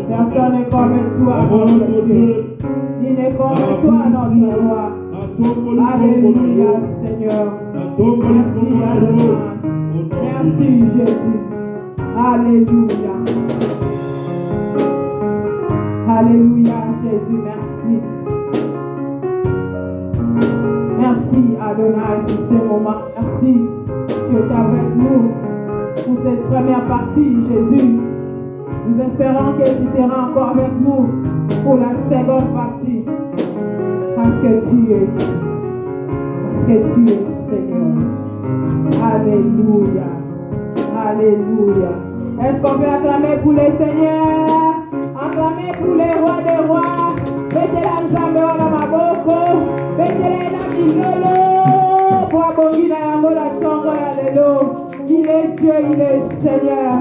Personne n'est comme toi, notre Dieu. Il n'est comme toi, notre roi. Alléluia, Seigneur. Merci, Alléluia. Merci, Jésus. Alléluia. Alléluia, Jésus, merci. Merci, Adonai, pour ces moments. Merci que tu es avec nous pour cette première partie, Jésus. Nous espérons que tu seras encore avec nous pour la seconde partie. Parce que tu es Seigneur. Alléluia. Alléluia. Est-ce qu'on peut acclamer pour les seigneurs? Acclamer pour les rois des rois. Mettez la jambe dans ma boko. Mettez la milolo. Pour abonner dans la tongue et l'eau. Il est Dieu, il est Seigneur.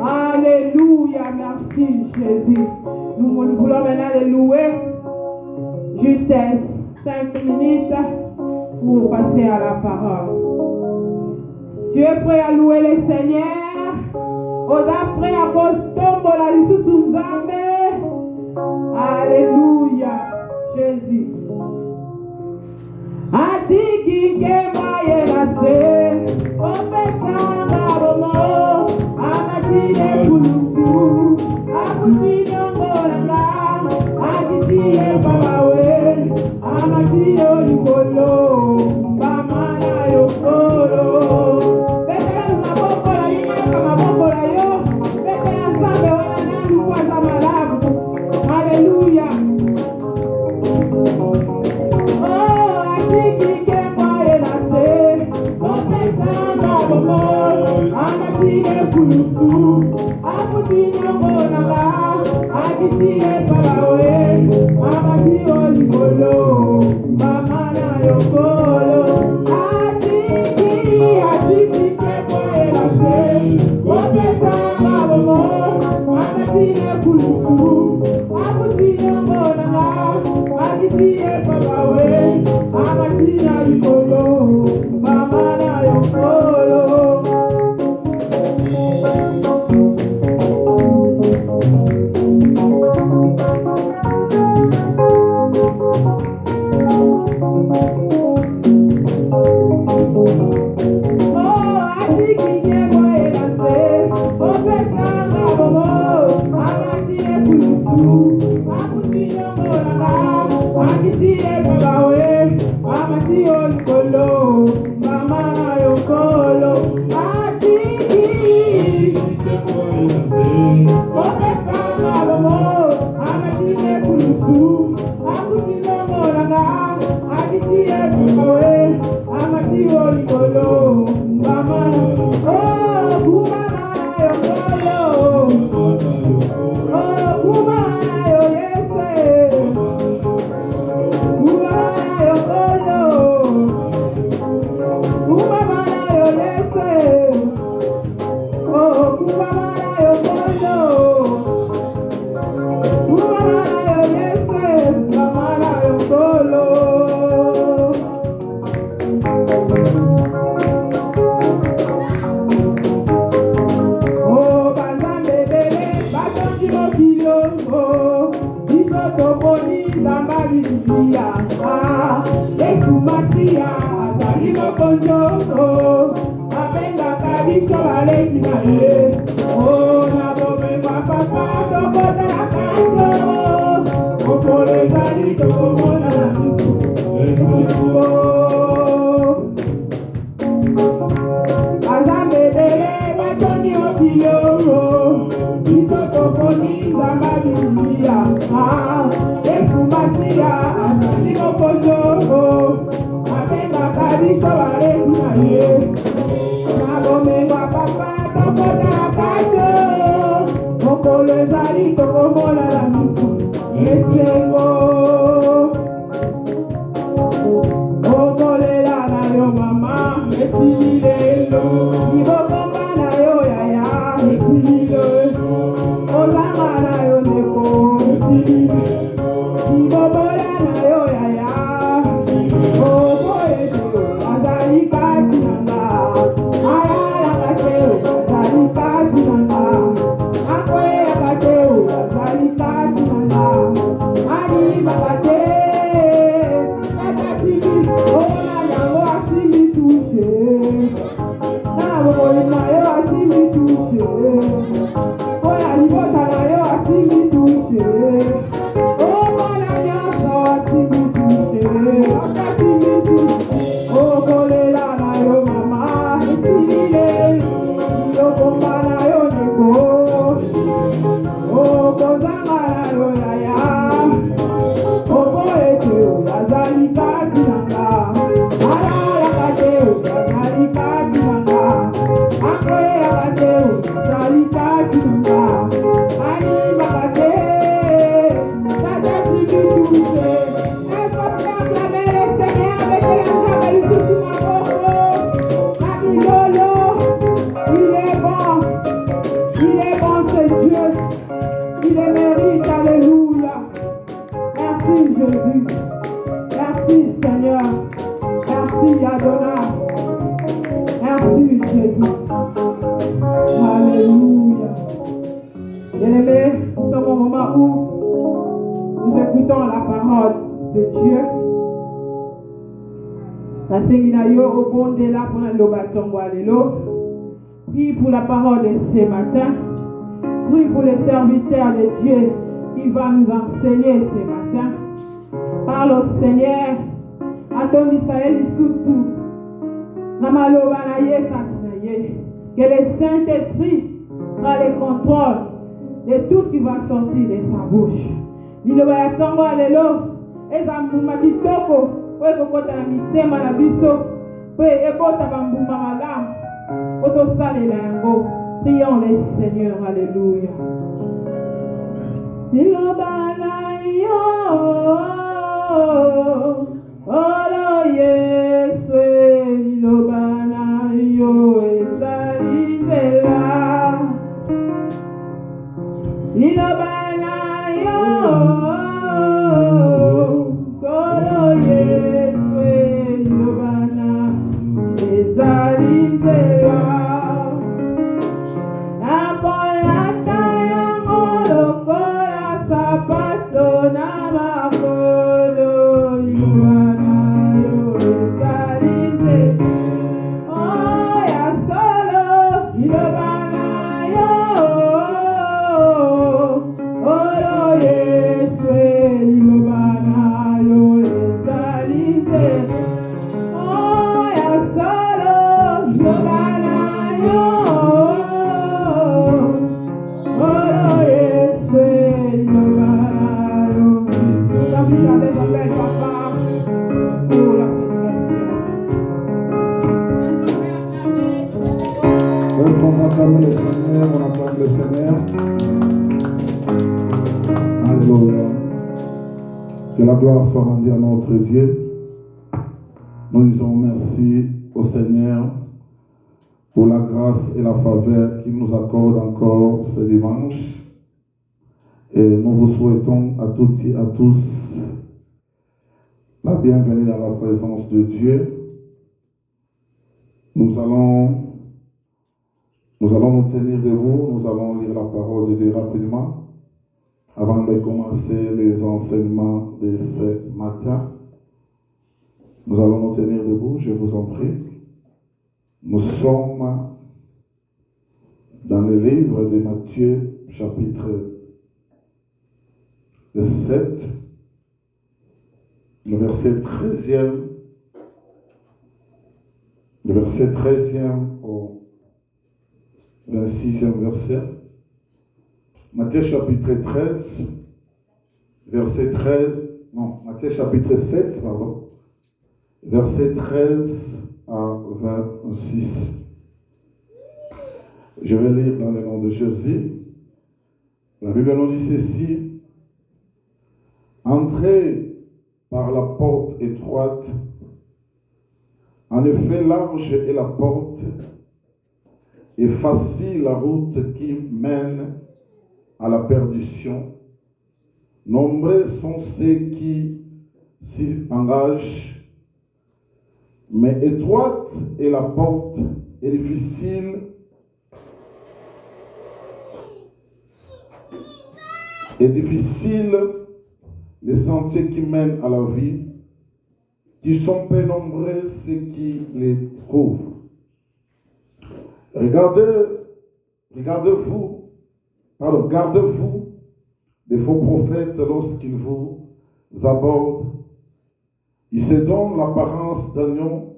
Alléluia. Merci Jésus. Nous voulons maintenant les louer. Juste 5 minutes pour passer à la parole. Tu es prêt à louer le Seigneur? Osa prêt à tomber la sous Zambé. Alléluia, Jésus. Atiki kemaye nase, opesanga bomo, amatine kulusu, akutine ngolanga, akitiye babawe, amatiye olikolo, bamana yokolo. Mama, Prie pour la parole de ce matin. Prie pour le serviteur de Dieu qui va nous enseigner ce matin. Parle au Seigneur. Attends Israël sous. Que le Saint-Esprit prend le contrôle de tout ce qui va sortir de sa bouche. Prions le Seigneur, alléluia. Que la gloire soit rendue à notre Dieu. Nous disons merci au Seigneur pour la grâce et la faveur qu'il nous accorde encore ce dimanche. Et nous vous souhaitons à toutes et à tous la bienvenue dans la présence de Dieu. Nous allons nous tenir debout, nous allons lire la parole de Dieu rapidement avant de commencer les enseignements de ce matin. Nous allons nous tenir debout, je vous en prie. Nous sommes dans le livre de Matthieu, chapitre 7, le verset 13e, au 26e verset. Matthieu chapitre 13, verset 13, non, Matthieu chapitre 7, pardon, verset 13 à 26. Je vais lire dans le nom de Jésus. La Bible nous dit ceci: entrez par la porte étroite. En effet, large est la porte et facile la route qui mène à la perdition. Nombreux sont ceux qui s'y engagent, mais étroite est la porte et difficile les sentiers qui mènent à la vie, qui sont peu nombreux ceux qui les trouvent. Regardez Gardez-vous des faux prophètes lorsqu'ils vous abordent. Ils se donnent l'apparence d'agneaux,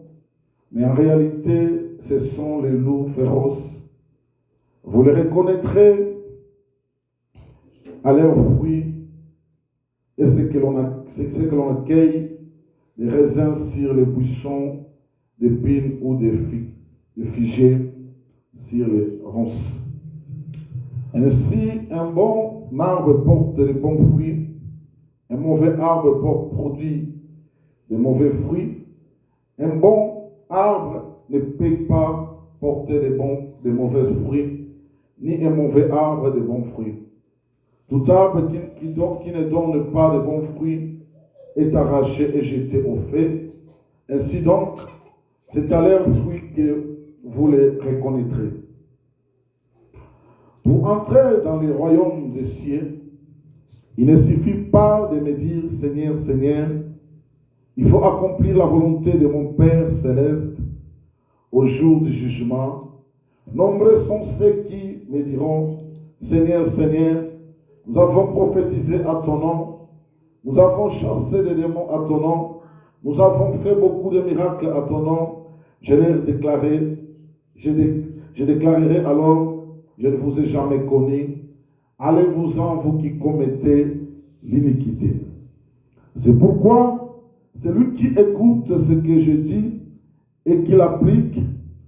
mais en réalité, ce sont les loups féroces. Vous les reconnaîtrez à leurs fruits, et c'est que l'on accueille des raisins sur les buissons d'épines ou des figuiers sur les ronces. Ainsi, un bon arbre porte de bons fruits, un mauvais arbre produit de mauvais fruits. Un bon arbre ne peut pas porter de mauvais fruits, ni un mauvais arbre de bons fruits. Tout arbre qui ne donne pas de bons fruits est arraché et jeté au feu. Ainsi donc, c'est à leurs fruits que vous les reconnaîtrez. Pour entrer dans le royaume des cieux, il ne suffit pas de me dire « Seigneur, Seigneur », il faut accomplir la volonté de mon Père céleste au jour du jugement. Nombreux sont ceux qui me diront « Seigneur, Seigneur, nous avons prophétisé à ton nom, nous avons chassé des démons à ton nom, nous avons fait beaucoup de miracles à ton nom. » Je déclarerai alors, je ne vous ai jamais connu. Allez-vous-en, vous qui commettez l'iniquité. C'est pourquoi celui qui écoute ce que je dis et qui l'applique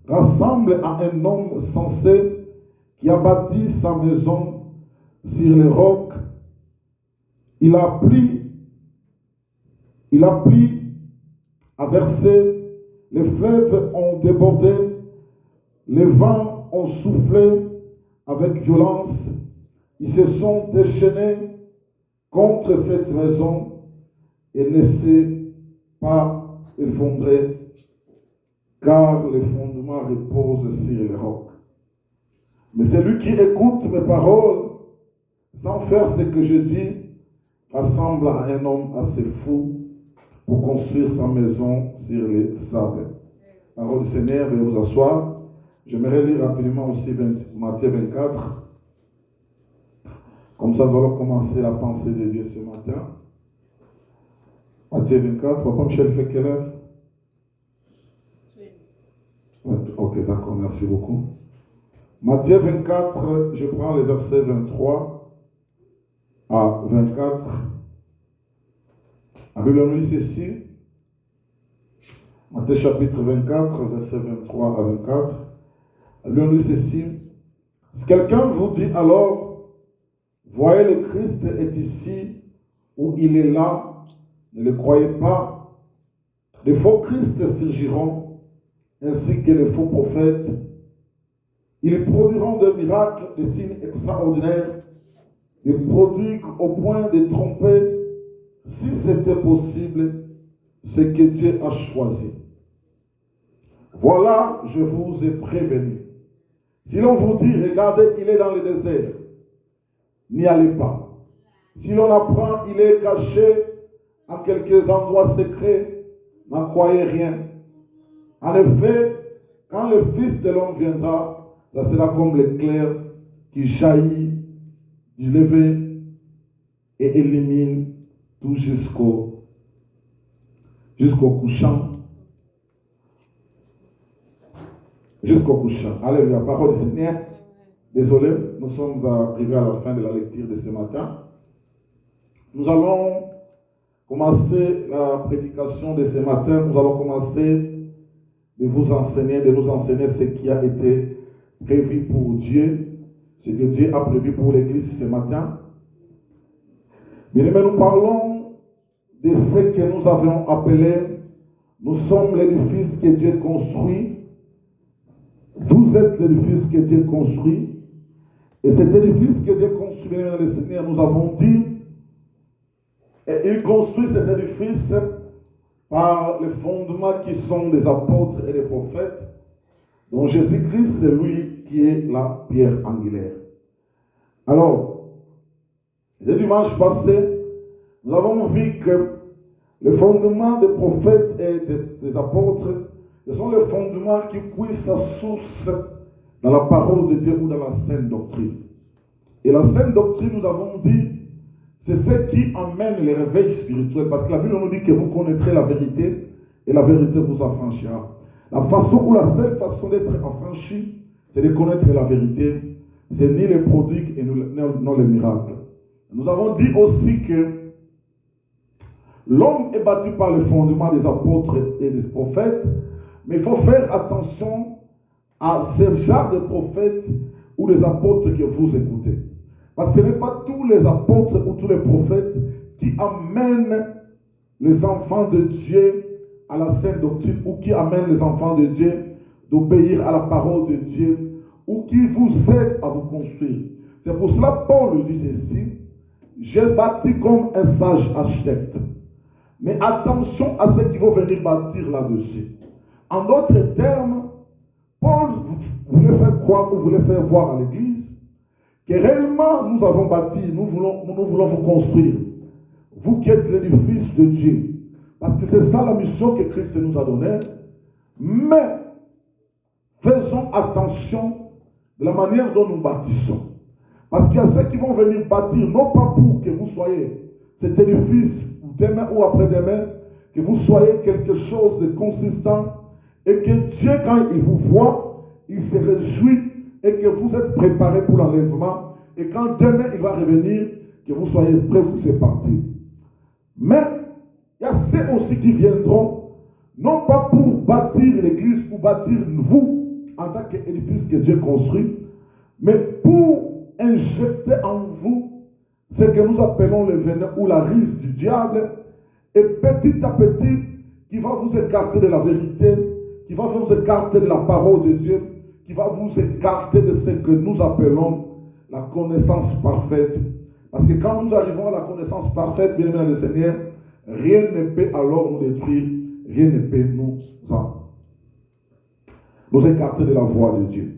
ressemble à un homme sensé qui a bâti sa maison sur les rocs. Il a pris à verser, les fleuves ont débordé, les vents ont soufflé avec violence. Ils se sont déchaînés contre cette maison et ne s'est pas effondrée, car les fondements reposent sur les rocs. Mais celui qui écoute mes paroles sans faire ce que je dis ressemble à un homme assez fou pour construire sa maison sur les sables. Parole du Seigneur, veuillez vous asseoir. J'aimerais lire rapidement aussi Matthieu 24. Comme ça, nous allons commencer la pensée de Dieu ce matin. Matthieu 24. Papa Michel fait quelle heure? Ok, d'accord, merci beaucoup. Matthieu 24, je prends les versets 23 à 24. La Bible nous dit ceci. Matthieu chapitre 24, versets 23 à 24. La Bible nous dit ceci. Si quelqu'un vous dit alors, voyez le Christ est ici ou il est là, ne le croyez pas. Les faux Christ surgiront, ainsi que les faux prophètes. Ils produiront des miracles, des signes extraordinaires, des prodiges au point de tromper, si c'était possible, ce que Dieu a choisi. Voilà, je vous ai prévenu. Si l'on vous dit, regardez, il est dans le désert, n'y allez pas. Si l'on apprend, il est caché en quelques endroits secrets, n'en croyez rien. En effet, quand le Fils de l'homme viendra, ça sera comme l'éclair qui jaillit du lever et élimine tout jusqu'au couchant. Jusqu'au couchant. Alléluia, parole du Seigneur. Désolé, nous sommes arrivés à la fin de la lecture de ce matin. Nous allons commencer la prédication de ce matin. Nous allons commencer de nous enseigner ce qui a été prévu pour Dieu, ce que Dieu a prévu pour l'Église ce matin. Bien aimés, nous parlons de ce que nous avons appelé, nous sommes l'édifice que Dieu construit. Vous êtes l'édifice que Dieu construit. Et cet édifice que Dieu construit, le Seigneur, nous avons dit, et il construit cet édifice par les fondements qui sont des apôtres et des prophètes, dont Jésus-Christ, c'est lui qui est la pierre angulaire. Alors, le dimanche passé, nous avons vu que les fondements des prophètes et des apôtres, ce sont les fondements qui puissent sa source dans la parole de Dieu ou dans la saine doctrine. Et la saine doctrine, nous avons dit, c'est ce qui emmène les réveils spirituels. Parce que la Bible nous dit que vous connaîtrez la vérité et la vérité vous affranchira. La façon ou la seule façon d'être affranchi, c'est de connaître la vérité. C'est ni les prodiges et non les miracles. Nous avons dit aussi que l'homme est bâti par le fondement des apôtres et des prophètes, mais il faut faire attention à ce genre de prophètes ou des apôtres que vous écoutez. Parce que ce n'est pas tous les apôtres ou tous les prophètes qui amènent les enfants de Dieu à la sainte doctrine ou qui amènent les enfants de Dieu d'obéir à la parole de Dieu ou qui vous aident à vous construire. C'est pour cela que Paul dit ceci: j'ai bâti comme un sage architecte. Mais attention à ceux qui vont venir bâtir là-dessus. En d'autres termes, Paul voulait faire croire ou voulait faire voir à l'Église que réellement nous avons bâti, nous voulons vous construire. Vous qui êtes l'édifice de Dieu. Parce que c'est ça la mission que Christ nous a donnée. Mais faisons attention de la manière dont nous bâtissons. Parce qu'il y a ceux qui vont venir bâtir, non pas pour que vous soyez cet édifice demain ou après-demain, que vous soyez quelque chose de consistant et que Dieu, quand il vous voit, il se réjouit et que vous êtes préparés pour l'enlèvement et quand demain il va revenir, que vous soyez prêts pour se partir. Mais il y a ceux aussi qui viendront, non pas pour bâtir l'église ou bâtir vous en tant qu'édifice que Dieu construit, mais pour injecter en vous ce que nous appelons le venin ou la rise du diable, et petit à petit, qui va vous écarter de la vérité, qui va vous écarter de la parole de Dieu, qui va vous écarter de ce que nous appelons la connaissance parfaite. Parce que quand nous arrivons à la connaissance parfaite, bien aimé dans le Seigneur, rien ne peut alors nous détruire, rien ne peut nous écarter de la voie de Dieu.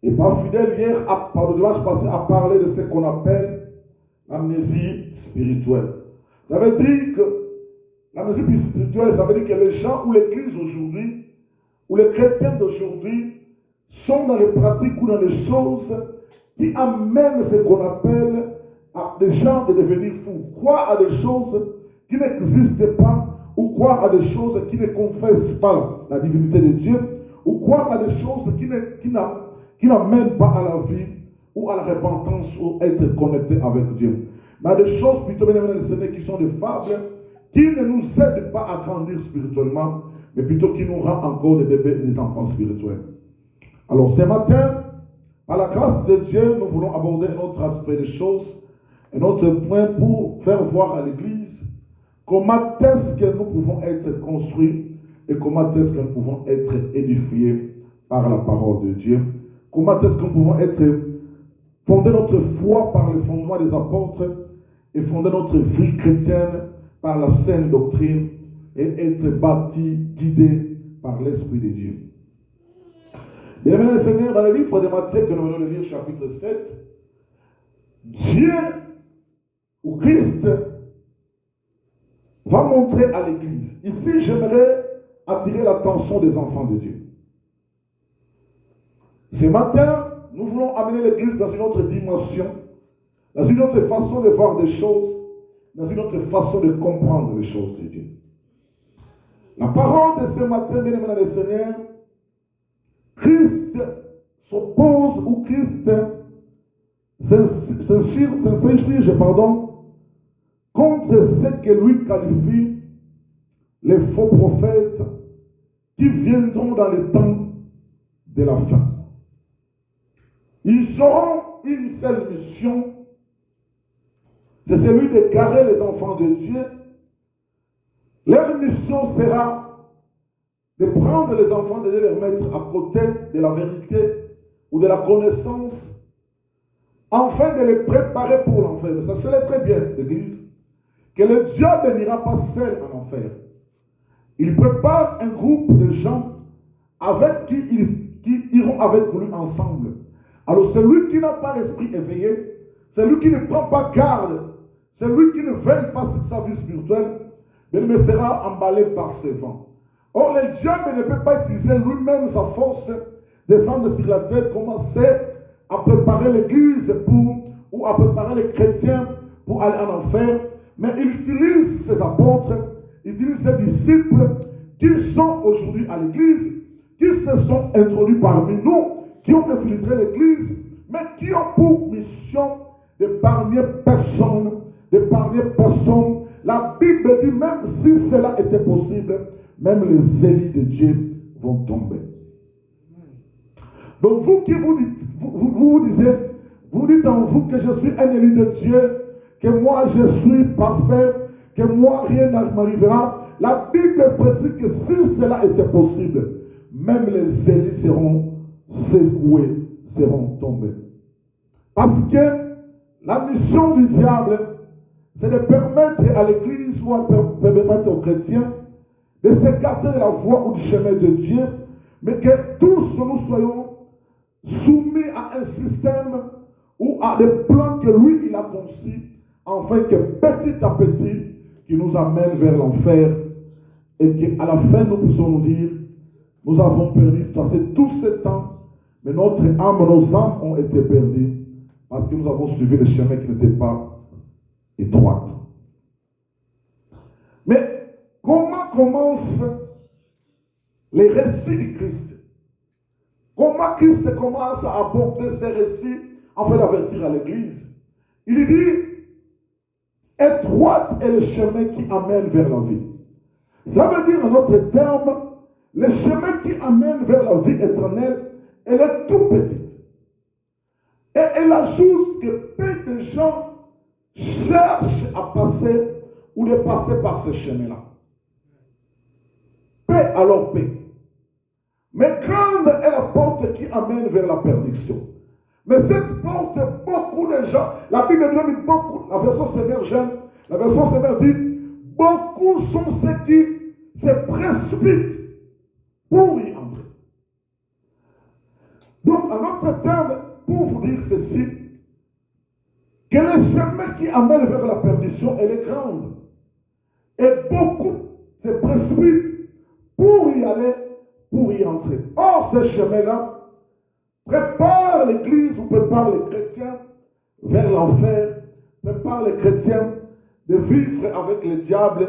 Et par fidèle, hier, par le dimanche passé, à parler de ce qu'on appelle l'amnésie spirituelle. Ça veut dire que l'amnésie spirituelle, ça veut dire que les gens ou l'Église aujourd'hui, ou les chrétiens d'aujourd'hui, sont dans les pratiques ou dans les choses qui amènent ce qu'on appelle à des gens de devenir fous. Croire à des choses qui n'existent pas, ou croire à des choses qui ne confessent pas la divinité de Dieu, ou croire à des choses qui n'amènent pas à la vie, ou à la repentance, ou être connecté avec Dieu. Mais des choses plutôt bien aimées Seigneur qui sont des fables, qui ne nous aident pas à grandir spirituellement, mais plutôt qui nous rendent encore des bébés et des enfants spirituels. Alors ce matin, à la grâce de Dieu, nous voulons aborder un autre aspect des choses, un autre point pour faire voir à l'Église comment est-ce que nous pouvons être construits et comment est-ce que nous pouvons être édifiés par la parole de Dieu. Comment est-ce que nous pouvons être fonder notre foi par le fondement des apôtres et fonder notre vie chrétienne par la saine doctrine et être bâti, guidé par l'Esprit de Dieu. Bien aimé le Seigneur, dans le livre de Matthieu que nous venons de lire, chapitre 7, Dieu ou Christ va montrer à l'Église. Ici, j'aimerais attirer l'attention des enfants de Dieu. Ce matin, nous voulons amener l'Église dans une autre dimension, dans une autre façon de voir des choses, dans une autre façon de comprendre les choses de Dieu. La parole de ce matin, bien aimé dans le Seigneur, Christ s'oppose ou Christ s'insurge contre ce que lui qualifie les faux prophètes qui viendront dans les temps de la fin. Ils auront une seule mission, c'est celui de carrer les enfants de Dieu. Leur mission sera de prendre les enfants de Dieu et les mettre à côté de la vérité ou de la connaissance, afin de les préparer pour l'enfer. Mais ça serait très bien, l'Église, que le diable n'ira pas seul en enfer. Il prépare un groupe de gens avec qui iront avec lui ensemble. Alors celui qui n'a pas l'esprit éveillé, celui qui ne prend pas garde, celui qui ne veille pas sur sa vie spirituelle, il sera emballé par ses vents. Or, le diable ne peut pas utiliser lui-même sa force descendre sur la terre, commençait à préparer l'église ou à préparer les chrétiens pour aller en enfer. Mais il utilise ses apôtres, il utilise ses disciples qui sont aujourd'hui à l'église, qui se sont introduits parmi nous, qui ont infiltré l'église, mais qui ont pour mission d'épargner personne, d'épargner personne. La Bible dit, même si cela était possible, même les élus de Dieu vont tomber. Donc vous qui vous dites en vous que je suis un élu de Dieu, que moi je suis parfait, que moi rien ne m'arrivera. La Bible précise que si cela était possible, même les élus seront secoués, seront tombés. Parce que la mission du diable, c'est de permettre à l'Église ou de permettre aux chrétiens de s'écarter de la voie ou du chemin de Dieu, mais que tous nous soyons soumis à un système ou à des plans que lui, il a conçus, afin que petit à petit, qui nous amène vers l'enfer, et qu'à la fin, nous puissions nous dire, nous avons perdu tout ce temps, mais notre âme, nos âmes ont été perdues, parce que nous avons suivi le chemin qui n'était pas étroit. Mais comment commencent les récits du Christ? Comment Christ commence à aborder ces récits afin d'avertir à l'Église? Il dit, étroite est le chemin qui amène vers la vie. Cela veut dire en d'autres termes, le chemin qui amène vers la vie éternelle, elle est tout petite. Et elle ajoute que peu de gens cherchent à passer ou de passer par ce chemin-là. Paix alors paix. Mais grande est la porte qui amène vers la perdition. Mais cette porte, beaucoup de gens, la Bible dit beaucoup, la version sévère jeune, la version sévère dit, beaucoup sont ceux qui se précipitent pour y entrer. Donc, en d'autres termes, pour vous dire ceci, que le chemin qui amène vers la perdition, elle est grande. Et beaucoup se précipitent pour y aller, pour y entrer. Or, ce chemin-là prépare l'Église ou prépare les chrétiens vers l'enfer, prépare les chrétiens de vivre avec le diable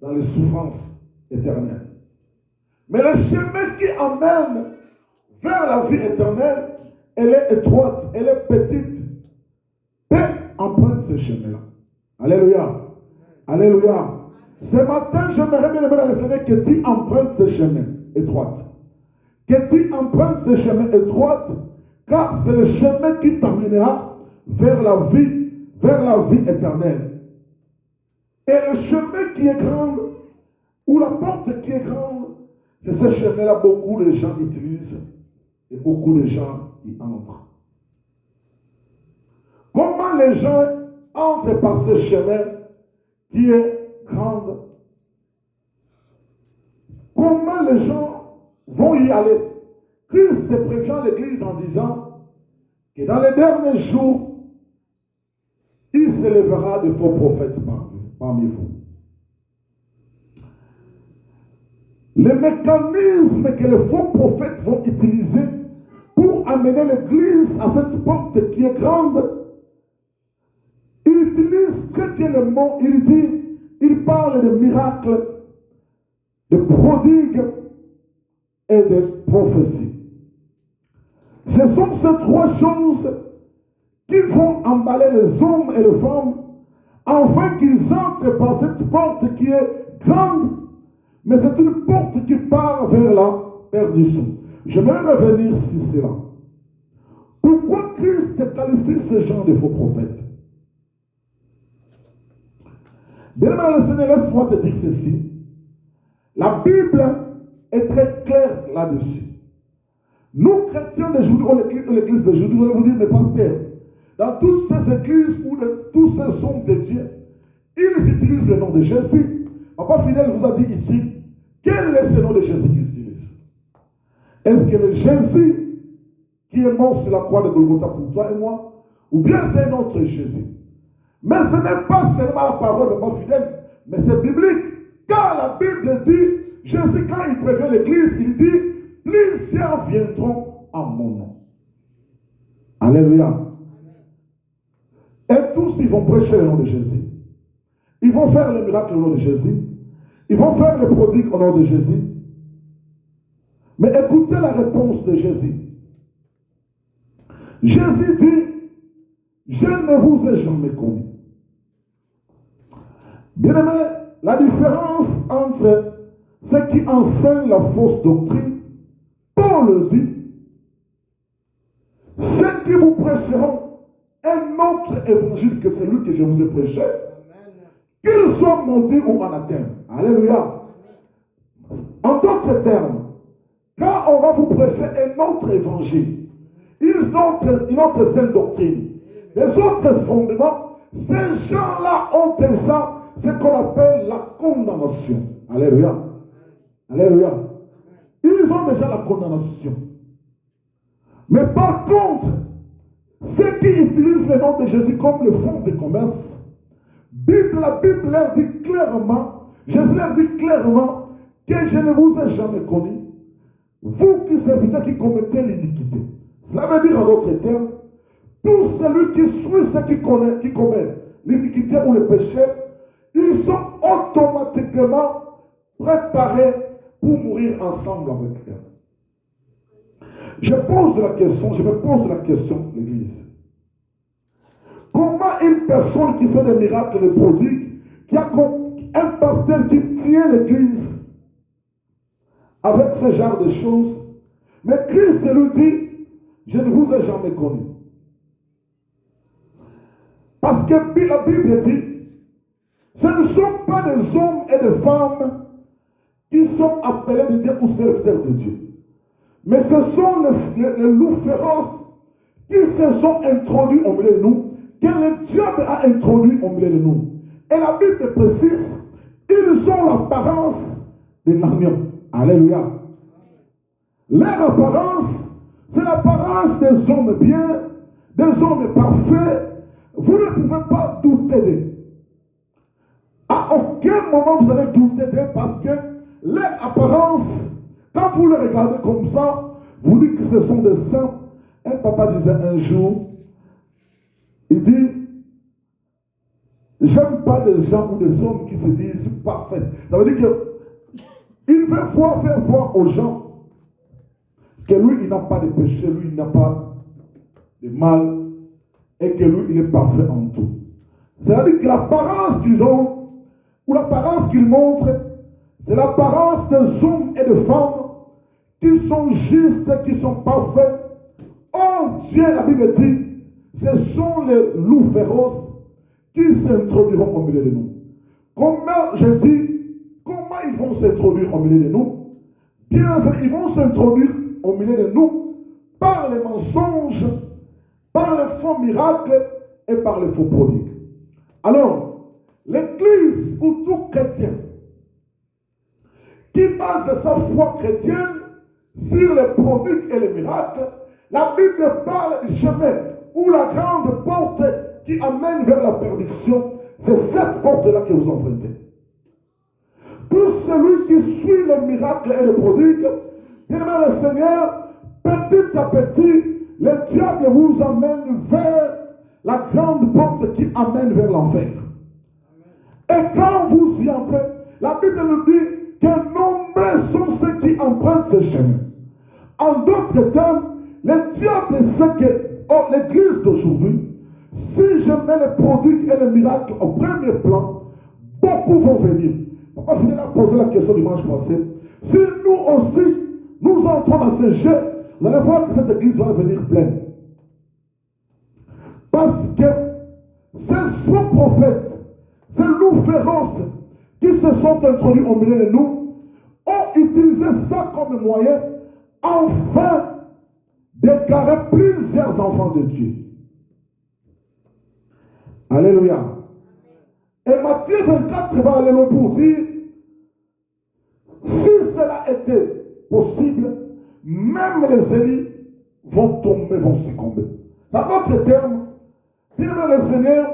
dans les souffrances éternelles. Mais le chemin qui amène vers la vie éternelle, elle est étroite, elle est petite. Peu empruntent ce chemin-là. Alléluia. Alléluia. Ce matin, j'aimerais bien demander à Seigneur que tu empruntes ce chemin étroit. Que tu empruntes ce chemin étroit, car c'est le chemin qui t'amènera vers la vie éternelle. Et le chemin qui est grand, ou la porte qui est grande, c'est ce chemin-là beaucoup de gens utilisent et beaucoup de gens y entrent. Comment les gens entrent par ce chemin qui est grand? Comment les gens vont y aller? Christ prévient l'Église en disant que dans les derniers jours, il s'élèvera de faux prophètes parmi vous. Les mécanismes que les faux prophètes vont utiliser pour amener l'Église à cette porte qui est grande, il utilise très bien le mot, il parle de miracles, de prodigues et de prophéties. Ce sont ces trois choses qui vont emballer les hommes et les femmes afin qu'ils entrent par cette porte qui est grande, mais c'est une porte qui part vers la perdition. J'aimerais revenir sur cela. Pourquoi Christ qualifie ce genre de faux prophètes? Bien-aimé le Seigneur, laisse-moi te dire ceci. La Bible est très claire là-dessus. Nous, chrétiens d'aujourd'hui, l'église d'aujourd'hui, nous allons vous dire, mais pasteur, dans toutes ces églises où tous ces hommes de Dieu, ils utilisent le nom de Jésus. Papa Fidèle vous a dit ici, quel est ce nom de Jésus qu'ils utilisent? Est-ce que le Jésus qui est mort sur la croix de Golgotha pour toi et moi, ou bien c'est un autre Jésus? Mais ce n'est pas seulement la parole de Papa Fidèle, mais c'est biblique. Car la Bible dit, Jésus, quand il prévient l'église, il dit, plusieurs viendront en mon nom. Alléluia. Et tous, ils vont prêcher le nom de Jésus. Ils vont faire les miracles au nom de Jésus. Ils vont faire les prodiges au nom de Jésus. Mais écoutez la réponse de Jésus. Jésus dit, je ne vous ai jamais connu. Bien-aimé, la différence entre ceux qui enseignent la fausse doctrine, Paul dit, ceux qui vous prêcheront un autre évangile que celui que je vous ai prêché, qu'ils soient maudits ou anathèmes. Alléluia. En d'autres termes, quand on va vous prêcher un autre évangile, une autre sainte doctrine, les autres fondements, ces gens-là ont déjà ce qu'on appelle la condamnation. Alléluia. Alléluia. Ils ont déjà la condamnation. Mais par contre, ceux qui utilisent le nom de Jésus comme le fonds de commerce, la Bible leur dit clairement, Jésus leur dit clairement que je ne vous ai jamais connu, vous qui serviteurs qui commettez l'iniquité. Cela veut dire en d'autres termes, tout celui qui suit ce qui commet l'iniquité ou le péché, ils sont automatiquement préparés pour mourir ensemble avec eux. Je me pose la question, l'Église. Comment une personne qui fait des miracles, des prodiges, qui a un pasteur qui tient l'Église avec ce genre de choses, mais Christ lui dit, je ne vous ai jamais connu. Parce que la Bible dit, ce ne sont pas des hommes et des femmes qui sont appelés de Dieu ou serviteurs de Dieu. Mais ce sont les loups féroces qui se sont introduits au milieu de nous, que le diable a introduits au milieu de nous. Et la Bible précise, ils ont l'apparence de l'agneau. Alléluia. Leur apparence, c'est l'apparence des hommes bien, des hommes parfaits. Vous ne pouvez pas douter d'eux. À aucun moment vous allez douter d'eux parce que leur apparence, quand vous les regardez comme ça, vous dites que ce sont des saints. Un papa disait un jour, il dit, j'aime pas des gens ou des hommes qui se disent parfaits. Ça veut dire qu'il veut faire voir aux gens que lui, il n'a pas de péché, lui, il n'a pas de mal, et que lui, il est parfait en tout. C'est-à-dire que l'apparence qu'ils ont, ou l'apparence qu'ils montrent, c'est l'apparence des hommes et des femmes qui sont justes, qui sont parfaits. Oh Dieu, la Bible dit, ce sont les loups féroces qui s'introduiront au milieu de nous. Comment ils vont s'introduire au milieu de nous? Bien sûr, ils vont s'introduire au milieu de nous par les mensonges, par les faux miracles et par les faux prodigues. Alors, l'Église ou tout chrétien qui base sa foi chrétienne sur les prodiges et les miracles, la Bible parle du chemin ou la grande porte qui amène vers la perdition. C'est cette porte-là que vous empruntez. Pour celui qui suit les miracles et les prodiges, bien aimé le Seigneur, petit à petit, le diable vous amène vers la grande porte qui amène vers l'enfer. Et quand vous y entrez, la Bible nous dit que nombreux sont ceux qui empruntent ce chemin. En d'autres termes, le diable sait que l'Église d'aujourd'hui, si je mets les prodiges et les miracles au premier plan, beaucoup vont venir. Papa finit à poser la question dimanche passé. Si nous aussi, nous entrons dans ce jeu, vous allez voir que cette Église va devenir pleine. Parce que ces faux prophètes, ces loups féroces qui se sont introduits au milieu de nous, ont utilisé ça comme moyen, enfin, d'égarer plusieurs enfants de Dieu. Alléluia. Et Matthieu 24 va aller loin pour dire, si cela était possible, même les élites vont tomber, vont succomber. Dans d'autres termes, bien aimé le Seigneur,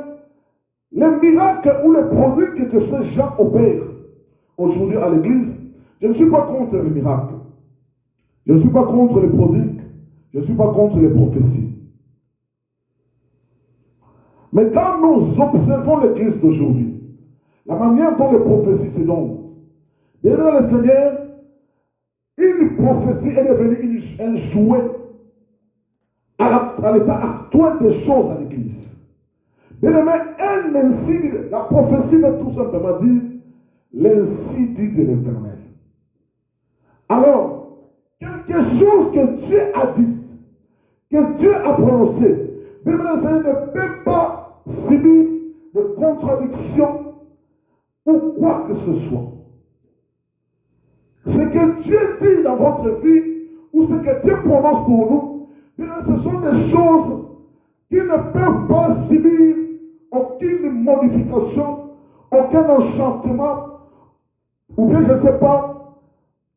les miracles ou les produits que ces gens opèrent aujourd'hui à l'église, je ne suis pas contre les miracles. Je ne suis pas contre les produits. Je ne suis pas contre les prophéties. Mais quand nous observons l'Église d'aujourd'hui, la manière dont les prophéties se donnent, bien dans le Seigneur, une prophétie est devenue un jouet à l'état actuel des choses à l'Église. Bien aimé, la prophétie veut tout simplement dire l'ainsi dit de l'Éternel. Alors, quelque chose que Dieu a dit, que Dieu a prononcé, bien aimé, le Seigneur ne peut pas subir de contradiction ou quoi que ce soit. Ce que Dieu dit dans votre vie, ou ce que Dieu prononce pour nous, ce sont des choses qui ne peuvent pas subir aucune modification, aucun enchantement, ou bien je ne sais pas,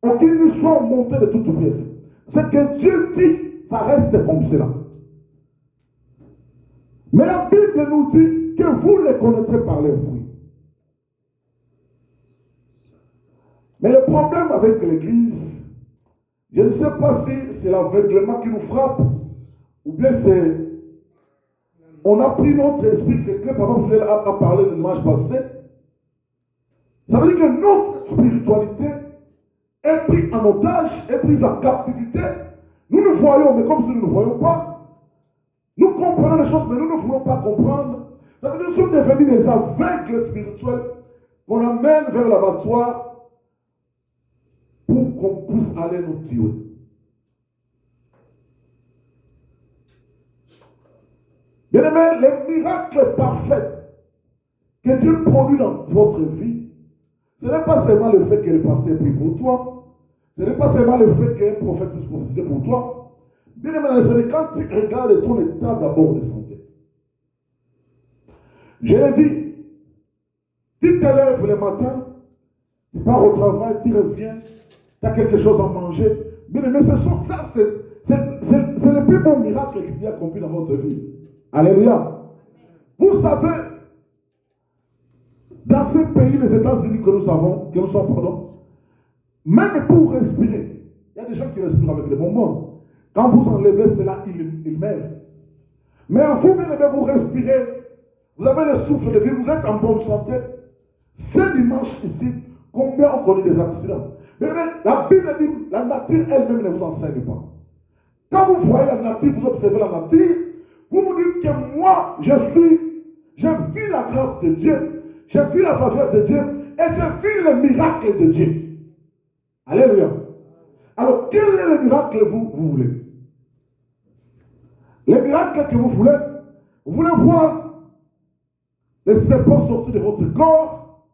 aucune histoire montée de toute pièce. Ce que Dieu dit, ça reste comme cela. Mais la Bible nous dit que vous les connaîtrez par les fruits. Mais le problème avec l'Église, je ne sais pas si c'est l'aveuglement qui nous frappe, ou bien c'est... On a pris notre esprit, c'est que Papa Fidèle a parlé le dimanche passé. Ça veut dire que notre spiritualité est prise en otage, est prise en captivité. Nous nous voyons, mais comme si nous ne voyons pas. Nous comprenons les choses, mais nous ne voulons pas comprendre. Ça veut dire que nous sommes devenus des aveugles spirituels qu'on amène vers l'abattoir pour qu'on puisse aller nous tuer. Bien aimé, les miracles parfaits que Dieu produit dans votre vie, ce n'est pas seulement le fait que le pasteur prie pour toi, ce n'est pas seulement le fait qu'un prophète puisse prophétiser pour toi. Bien aimé, c'est quand tu regardes ton état d'abord de santé. Je l'ai dit, tu te lèves le matin, tu pars au travail, tu reviens, tu as quelque chose à manger. Bien aimé, c'est le plus bon miracle que Dieu a accompli dans votre vie. Alléluia. Vous savez, dans ces pays, les États-Unis que nous sommes, même pour respirer, il y a des gens qui respirent avec les bonbons. Quand vous enlevez cela, ils meurent. Mais vous, bien aimé, vous respirez, vous avez le souffle de vie, vous êtes en bonne santé. Ce dimanche ici, combien ont connu des accidents? Mais la Bible dit, la nature elle-même ne vous enseigne pas. Quand vous voyez la nature, vous observez la nature, vous vous dites que moi, j'ai vu la grâce de Dieu, j'ai vu la faveur de Dieu, et j'ai vu le miracle de Dieu. Alléluia. Alors, quel est le miracle que vous voulez? Le miracle que vous voulez voir les serpents sortir de votre corps,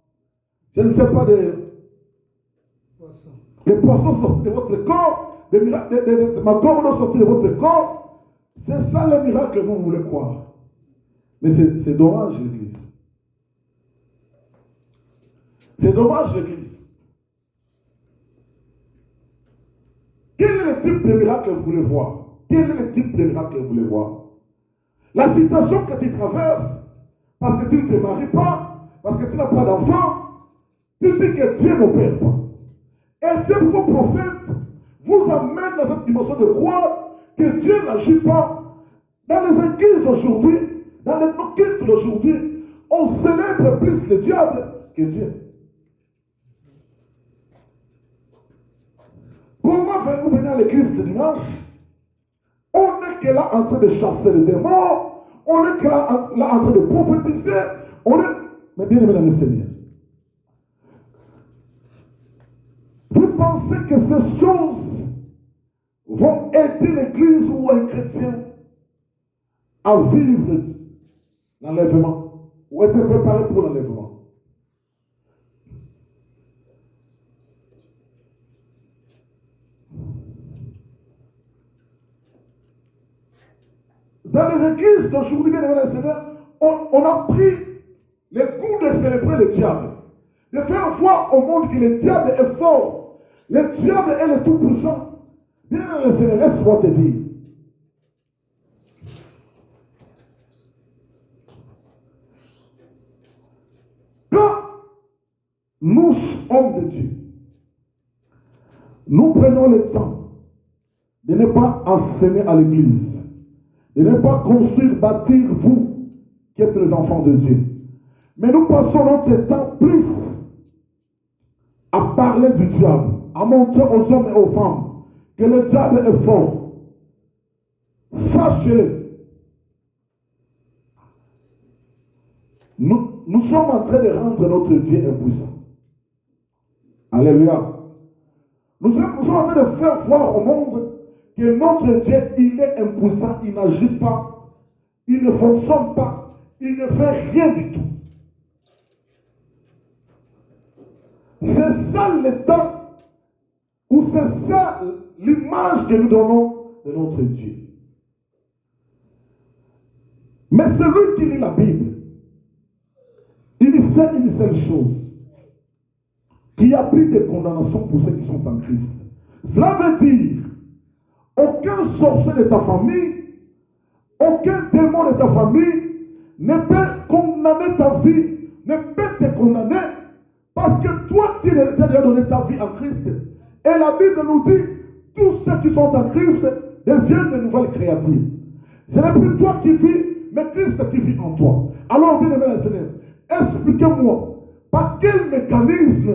je ne sais pas, les poissons sortir de votre corps, ma corps sortir de votre corps. C'est ça le miracle que vous voulez croire. Mais c'est dommage, l'Église. C'est dommage, l'Église. Quel est le type de miracle que vous voulez voir? Quel est le type de miracle que vous voulez voir? La situation que tu traverses, parce que tu ne te maries pas, parce que tu n'as pas d'enfant, tu dis que Dieu n'opère pas. Et ces faux prophètes vous amènent dans cette dimension de croire que Dieu n'agit pas. Dans les églises d'aujourd'hui, dans les cultes d'aujourd'hui, on célèbre plus le diable que Dieu. Comment vous venez à l'église le dimanche? On n'est que là en train de chasser les démons, on est que là en train de prophétiser, mais bien aimé dans le Seigneur. Vous pensez que ces choses vont aider l'église ou un chrétien à vivre l'enlèvement ou être préparé pour l'enlèvement? Dans les églises d'aujourd'hui, bien aimé dans le Seigneur, on a pris le goût de célébrer le diable, de faire voir au monde que le diable est fort, le diable est le tout-puissant. Bien aimé dans le Seigneur, laisse-moi te dire. Quand nous, hommes de Dieu, nous prenons le temps de ne pas enseigner à l'église, de ne pas construire, bâtir vous qui êtes les enfants de Dieu. Mais nous passons notre temps plus à parler du diable, à montrer aux hommes et aux femmes que le diable est fort. Sachez-le. Nous sommes en train de rendre notre Dieu impuissant. Alléluia. Nous sommes en train de faire voir au monde que notre Dieu, il est impuissant, il n'agit pas, il ne fonctionne pas, il ne fait rien du tout. C'est ça le temps, ou c'est ça l'image que nous donnons de notre Dieu. Mais celui qui lit la Bible, il sait une seule chose, qui a pris des condamnations pour ceux qui sont en Christ. Cela veut dire, aucun sorcier de ta famille, aucun démon de ta famille ne peut condamner ta vie, ne peut te condamner, parce que toi, tu as déjà donné ta vie en Christ. Et la Bible nous dit, tous ceux qui sont en Christ deviennent de nouvelles créatures. Ce n'est plus toi qui vis, mais Christ qui vit en toi. Alors, bien aimé le Seigneur, expliquez-moi, par quel mécanisme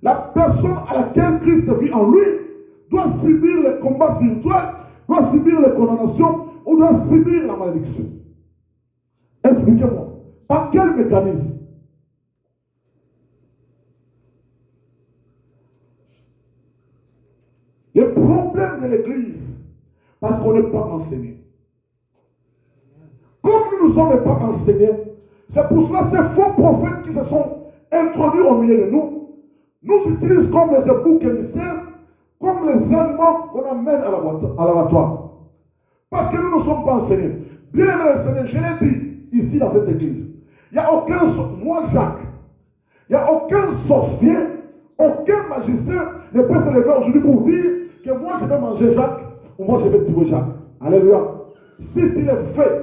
la personne à laquelle Christ vit en lui doit subir les combats spirituels, doit subir les condamnations ou doit subir la malédiction. Expliquez-moi, par quel mécanisme? Le problème de l'Église, parce qu'on n'est pas enseigné. Comme nous ne sommes pas enseignés, c'est pour cela que ces faux prophètes qui se sont introduits au milieu de nous, nous utilisent comme les boucs émissaires, comme les animaux qu'on amène à l'abattoir. Parce que nous ne sommes pas enseignés. Bien aimé le Seigneur, je l'ai dit ici dans cette église, il n'y a aucun, moi Jacques, il n'y a aucun sorcier, aucun magicien ne peut se lever aujourd'hui pour dire que moi je vais manger Jacques ou moi je vais tuer Jacques. Alléluia. Si il est fait,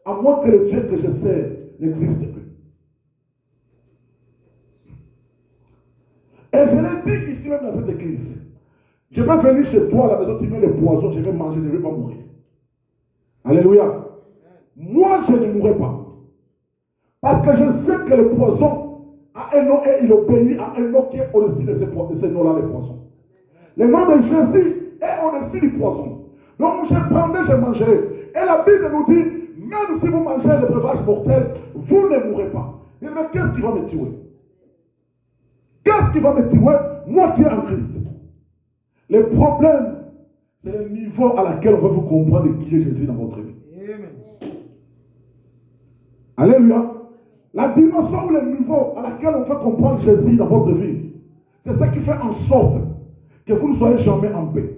à moins que le Dieu que je sais n'existe plus. Et je l'ai dit ici même dans cette église. Je vais venir chez toi à la maison, tu mets le poison, je vais manger, je ne vais pas mourir. Alléluia. Moi, je ne mourrai pas. Parce que je sais que le poison a un nom et il obéit à un nom qui est au-dessus de ces noms-là, les poisons. Le nom de Jésus est au-dessus du poison. Donc, je prendrai, je mangerai. Et la Bible nous dit, même si vous mangez le breuvage mortel, vous ne mourrez pas. Mais qu'est-ce qui va me tuer? Qu'est-ce qui va me tuer? Moi qui est en Christ. Le problème, c'est le niveau à laquelle on va vous comprendre qui est Jésus dans votre vie. Amen. Alléluia. La dimension ou le niveau à laquelle on fait comprendre Jésus dans votre vie, c'est ce qui fait en sorte que vous ne soyez jamais en paix.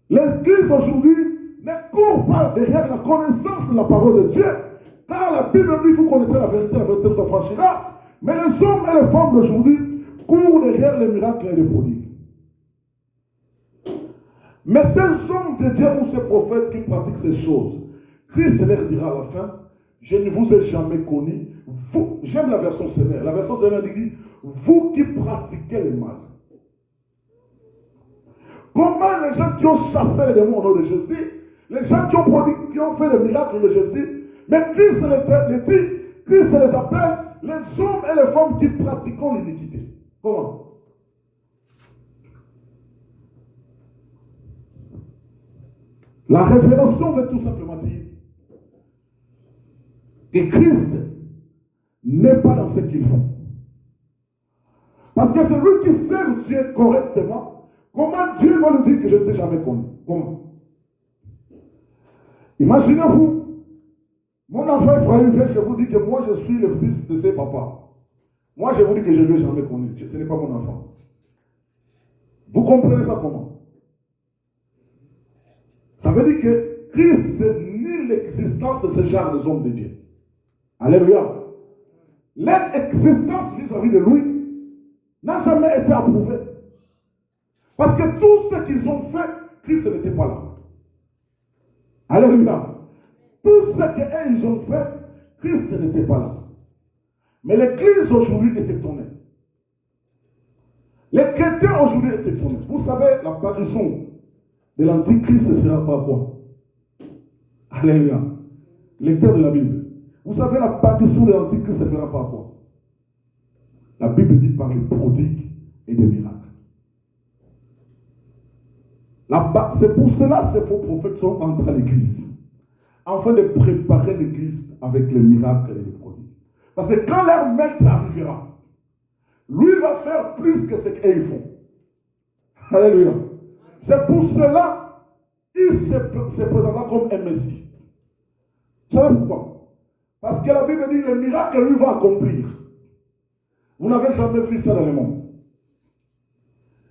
L'Église aujourd'hui ne court pas derrière la connaissance de la parole de Dieu, car la Bible dit vous connaissez la vérité vous affranchira. Mais les hommes et les femmes d'aujourd'hui courent derrière les miracles et les prodiges. Mais ces hommes de Dieu ou ces prophètes qui pratiquent ces choses, Christ leur dira à la fin, je ne vous ai jamais connu. Vous, j'aime la version Seigneur. La version Seigneur dit, vous qui pratiquez le mal. Comment les gens qui ont chassé les démons au nom de Jésus, les gens qui ont fait le miracle de Jésus, mais Christ les dit, Christ les appelle les hommes et les femmes qui pratiquent l'iniquité. Comment? La révélation veut tout simplement dire que Christ n'est pas dans ce qu'il fait. Parce que celui qui sert Dieu correctement, comment Dieu va lui dire que je ne t'ai jamais connu? Comment? Imaginez-vous, mon enfant Ephraim vient chez vous dire que moi je suis le fils de ses papas. Moi je vous dis que je ne l'ai jamais connu. Ce n'est pas mon enfant. Vous comprenez ça comment? Ça veut dire que Christ nie l'existence de ce genre de hommes de Dieu. Alléluia. Leur existence vis-à-vis de lui n'a jamais été approuvée. Parce que tout ce qu'ils ont fait, Christ n'était pas là. Alléluia. Tout ce qu'ils ont fait, Christ n'était pas là. Mais l'Église aujourd'hui est étonnée. Les chrétiens aujourd'hui est étonnés. Vous savez, l'apparition de l'Antichrist se fera par quoi? Alléluia. Lecteur de la Bible. Vous savez, l'apparition de l'Antichrist se fera par quoi? La Bible dit par les prodiges et des miracles. C'est pour cela que ces faux prophètes sont entrés à l'église, afin de préparer l'église avec les miracles et les prodiges. Parce que quand leur maître arrivera, lui va faire plus que ce qu'ils font. Alléluia. C'est pour cela qu'il se présentera comme un Messie. Vous savez pourquoi? Parce que la Bible dit que le miracle lui va accomplir. Vous n'avez jamais vu ça dans le monde.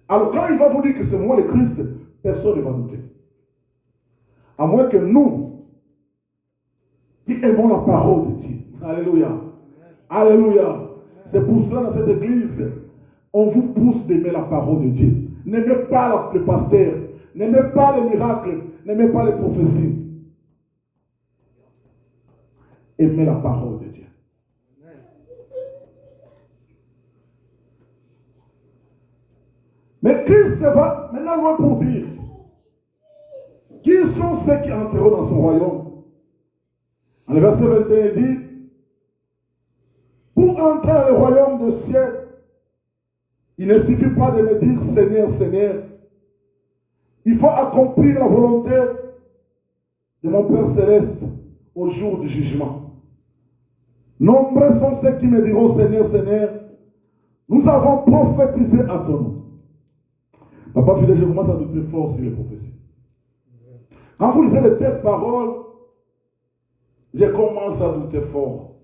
Alors quand il va vous dire que c'est moi le Christ, personne ne va douter. À moins que nous, qui aimons la parole de Dieu. Alléluia. Alléluia. C'est pour cela dans cette église, on vous pousse d'aimer la parole de Dieu. N'aimez pas le pasteur. N'aimez pas les miracles. N'aimez pas les prophéties. Aimez la parole de Dieu. Mais Christ va maintenant loin pour dire qui sont ceux qui entreront dans son royaume. En le verset 21, il dit pour entrer dans le royaume de ciel, il ne suffit pas de me dire Seigneur, Seigneur. Il faut accomplir la volonté de mon Père Céleste au jour du jugement. Nombreux sont ceux qui me diront Seigneur, Seigneur, nous avons prophétisé à ton nom. Papa Fidèle, je commence à douter fort sur les prophéties. Quand vous lisez de telles paroles, je commence à douter fort.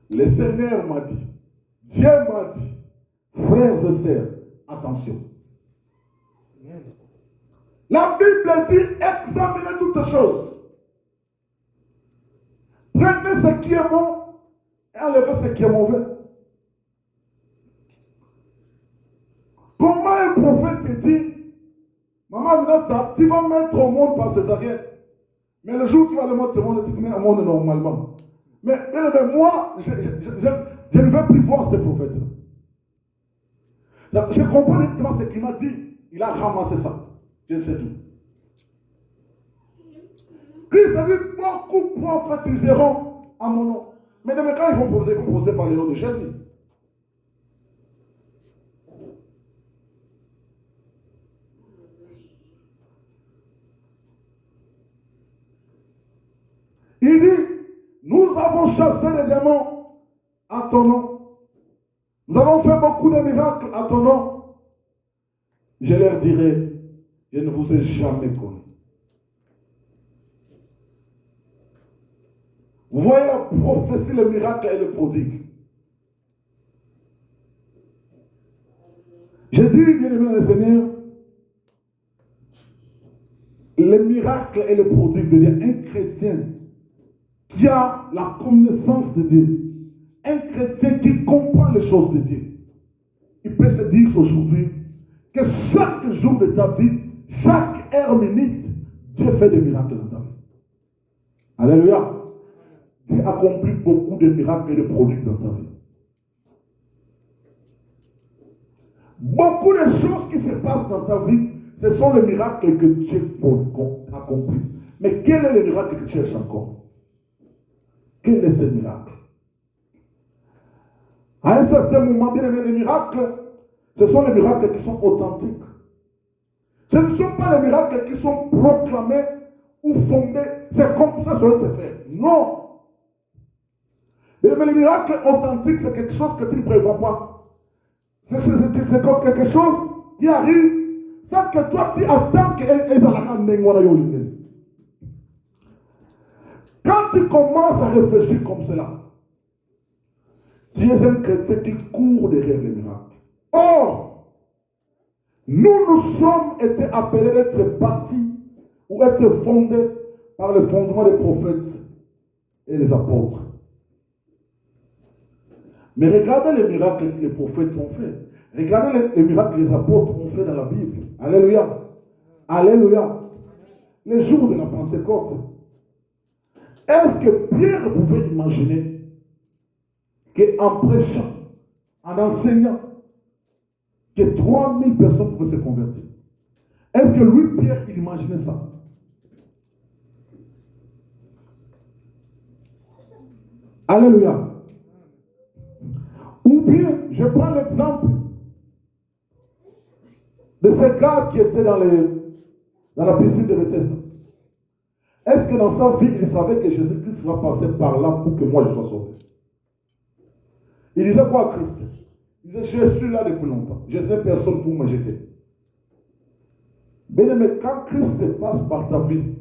Le Seigneur m'a dit, Dieu m'a dit, frères et sœurs, attention. La Bible dit, examinez toutes choses. Prenez ce qui est bon et enlevez ce qui est mauvais. Comment un prophète te dit, maman Minata, tu vas mettre au monde par césarienne. Mais le jour où tu vas le mettre au monde, tu te mets au monde normalement. Mais moi, je ne veux plus voir ces prophètes-là. Je comprends exactement ce qu'il m'a dit. Il a ramassé ça. Je sais tout. Christ a dit, beaucoup prophétiseront à mon nom. Mais quand ils vont proposer par le nom de Jésus. Il dit, nous avons chassé les démons à ton nom. Nous avons fait beaucoup de miracles à ton nom. Je leur dirai, je ne vous ai jamais connu. Vous voyez la prophétie, le miracle et le prodigue. Je dis, bien aimé le Seigneur, le miracle et le prodigue de Dieu, un chrétien qui a la connaissance de Dieu, un chrétien qui comprend les choses de Dieu, il peut se dire aujourd'hui que chaque jour de ta vie, chaque heure minute, Dieu fait des miracles dans ta vie. Alléluia. Dieu accomplit beaucoup de miracles et de prodiges dans ta vie. Beaucoup de choses qui se passent dans ta vie, ce sont les miracles que Dieu accomplit. Mais quel est le miracle que tu cherches encore? Quel est ce miracle? À un certain moment, bien aimé, les miracles, ce sont les miracles qui sont authentiques. Ce ne sont pas les miracles qui sont proclamés ou fondés. C'est comme ça doit se faire. Non. Mais les miracles authentiques, c'est quelque chose que tu ne prévois pas. C'est comme quelque chose qui arrive sans que toi tu attends qu'elle ait. Quand tu commences à réfléchir comme cela, tu es un chrétien qui court derrière les miracles. Or, nous sommes été appelés d'être bâtis ou être fondés par le fondement des prophètes et les apôtres. Mais regardez les miracles que les prophètes ont fait. Regardez les miracles que les apôtres ont fait dans la Bible. Alléluia. Alléluia. Les jours de la Pentecôte. Est-ce que Pierre pouvait imaginer qu'en prêchant, en enseignant, que 3000 personnes pouvaient se convertir? Est-ce que lui, Pierre, il imaginait ça? Alléluia. Ou bien, je prends l'exemple de ces gars qui étaient dans la piscine de Bethesda. Est-ce que dans sa vie, il savait que Jésus-Christ va passer par là pour que moi je sois sauvé? Il disait quoi à Christ? Il disait, je suis là depuis longtemps. Je n'ai personne pour me jeter. Bien-aimé, quand Christ passe par ta vie,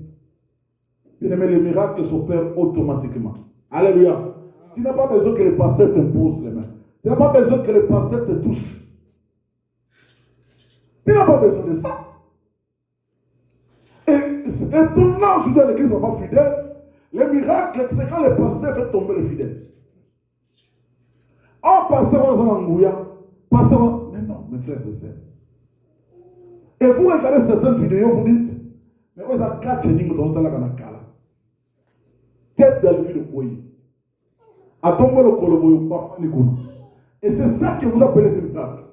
bien-aimé, les miracles s'opèrent automatiquement. Alléluia. Tu n'as pas besoin que le pasteur te pose les mains. Tu n'as pas besoin que le pasteur te touche. Tu n'as pas besoin de ça. Et étonnant, je dis à l'église, maman fidèle, les miracles, c'est quand le pasteur fait tomber le fidèle. Oh, pasteur, on s'en engouilla. Pasteur, mais non, mes frères et sœurs. Et vous regardez certaines vidéos, vous dites, mais vous avez 4 chénings dans le Kanakala. Tête dans le vie de Kouyi. À tomber le coloboyo, papa Nikou. Et c'est ça que vous appelez des miracles.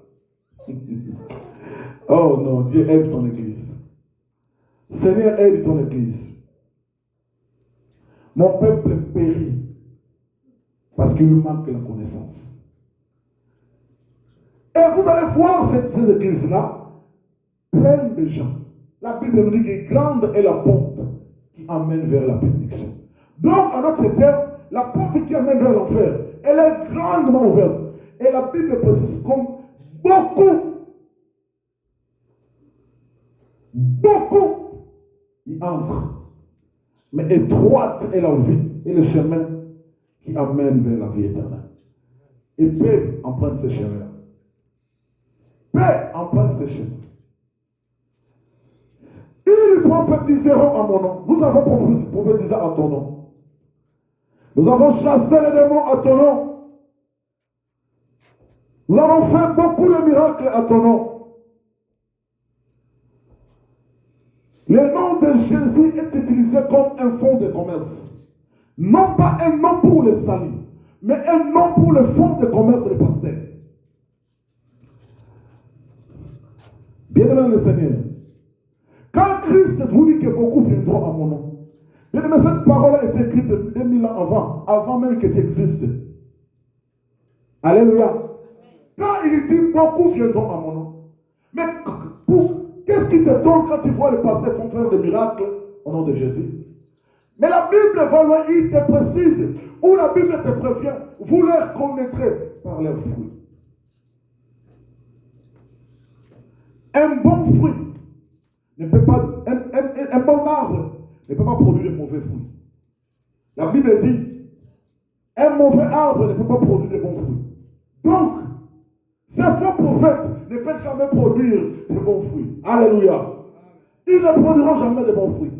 Oh non, Dieu aide ton église. Seigneur, aide ton église. Mon peuple périt parce qu'il lui manque la connaissance. Et vous allez voir cette église-là, pleine de gens. La Bible nous dit que grande est la porte qui amène vers la bénédiction. Donc, en d'autres termes, la porte qui amène vers l'enfer, elle est grandement ouverte. Et la Bible précise comme beaucoup y entrent. Mais étroite est la vie et le chemin qui amène vers la vie éternelle. Et peu empruntent ce chemin-là. Peu empruntent ce chemin. Ils prophétiseront à mon nom. Nous avons prophétisé à ton nom. Nous avons chassé les démons à ton nom. Nous avons fait beaucoup de miracles à ton nom. Le nom de Jésus est utilisé comme un fonds de commerce. Non pas un nom pour le salut, mais un nom pour le fonds de commerce des pasteurs. Bien-aimé le Seigneur, quand Christ vous dit que beaucoup viendront à mon nom, bien-aimé, cette parole a été écrite 2000 ans avant même que tu existes. Alléluia. Quand il dit beaucoup viendront à mon nom, mais qu'est-ce qui te donne quand tu vois le passé font faire des miracles au nom de Jésus? Mais la Bible va loin, il te précise, ou la Bible te prévient, vous les reconnaîtrez par leurs fruits. Un bon fruit ne peut pas, un bon arbre ne peut pas produire de mauvais fruits. La Bible dit, un mauvais arbre ne peut pas produire de bons fruits. Donc, ces faux prophètes ne peuvent jamais produire de bons fruits. Alléluia. Ils ne produiront jamais de bons fruits.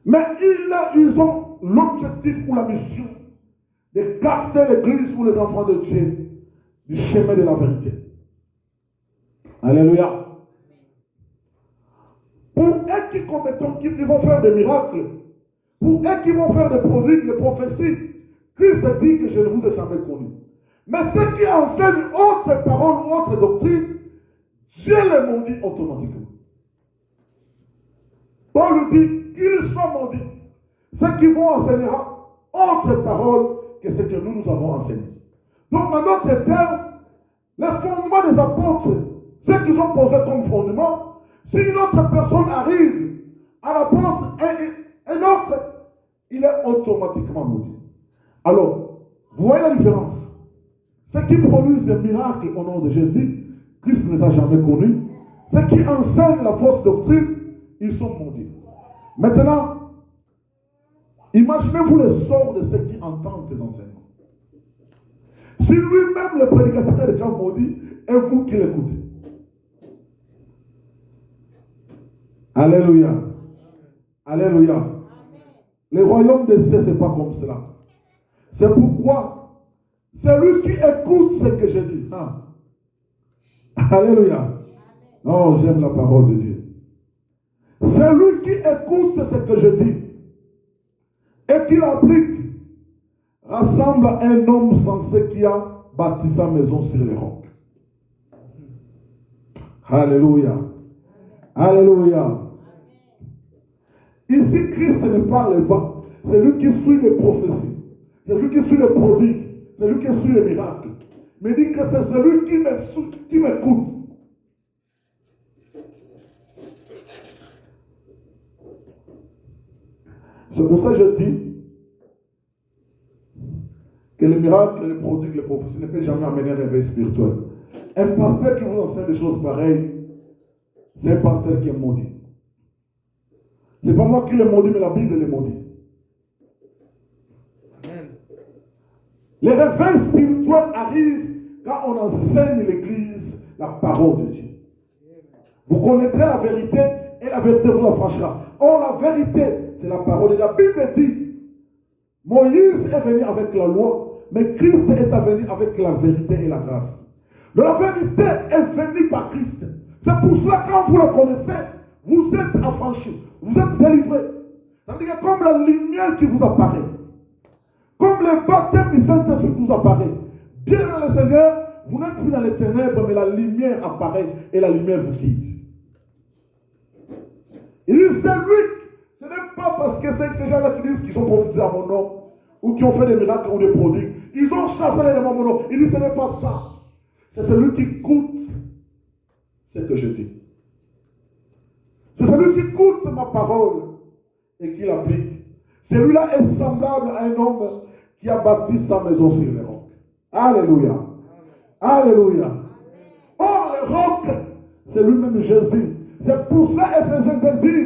Mais ils ont l'objectif ou la mission de capter l'église ou les enfants de Dieu du chemin de la vérité. Alléluia. Pour eux qui commettent, qui vont faire des miracles, pour eux qui vont faire des prodiges, des prophéties, Christ dit que je ne vous ai jamais connu. Mais ceux qui enseignent autre parole ou autre doctrine, Dieu les maudit automatiquement. Paul dit qu'ils soient maudits. Ceux qui vont enseigner autre parole que ce que nous avons enseigné. Donc, en d'autres termes, les fondements des apôtres, ceux qui sont posés comme fondement, si une autre personne arrive à la place un autre, il est automatiquement maudit. Alors, vous voyez la différence? Ceux qui produisent des miracles au nom de Jésus, Christ ne les a jamais connus. Ceux qui enseignent la fausse doctrine, ils sont maudits. Maintenant, imaginez-vous le sort de ceux qui entendent ces enseignements. Si lui-même, le prédicateur, est déjà maudit, et vous qui l'écoutez. Alléluia. Alléluia. Le royaume des cieux, ce n'est pas comme cela. C'est pourquoi celui qui écoute ce que je dis. Alléluia. Oh, j'aime la parole de Dieu. Celui qui écoute ce que je dis et qui l'applique rassemble à un homme sensé qui a bâti sa maison sur les rocs. Alléluia. Alléluia. Ici, Christ ne parle pas. C'est lui qui suit les prophéties. C'est lui qui suit les prodiges. C'est lui qui suit les miracles. Mais dit que c'est celui qui m'écoute. C'est pour ça que je dis que les miracles, les prodiges, les prophéties ne peuvent jamais amener un réveil spirituel. Un pasteur qui vous enseigne des choses pareilles, c'est un pasteur qui est maudit. Ce n'est pas moi qui l'ai maudit, mais la Bible l'est maudit. Amen. Les réveils spirituels arrivent quand on enseigne l'Église la parole de Dieu. Vous connaîtrez la vérité et la vérité vous affranchira. Or, la vérité, c'est la parole de Dieu. La Bible dit, Moïse est venu avec la loi, mais Christ est venu avec la vérité et la grâce. La vérité est venue par Christ. C'est pour cela que quand vous la connaissez, vous êtes affranchis, vous êtes délivrés. Ça veut dire que comme la lumière qui vous apparaît, comme le baptême du Saint-Esprit qui vous apparaît, bien dans le Seigneur, vous n'êtes plus dans les ténèbres, mais la lumière apparaît et la lumière vous guide. Il dit, c'est lui. Ce n'est pas parce que c'est ces gens-là qui disent qu'ils ont prophétisé à mon nom, ou qui ont fait des miracles ou des prodiges. Ils ont chassé les démons à mon nom. Il dit, ce n'est pas ça. C'est celui qui écoute ce que je dis. C'est celui qui écoute ma parole et qui l'applique. Celui-là est semblable à un homme qui a bâti sa maison sur les rocs. Alléluia. Alléluia. Or, le roc, c'est lui-même Jésus. C'est pour cela, Éphésiens dit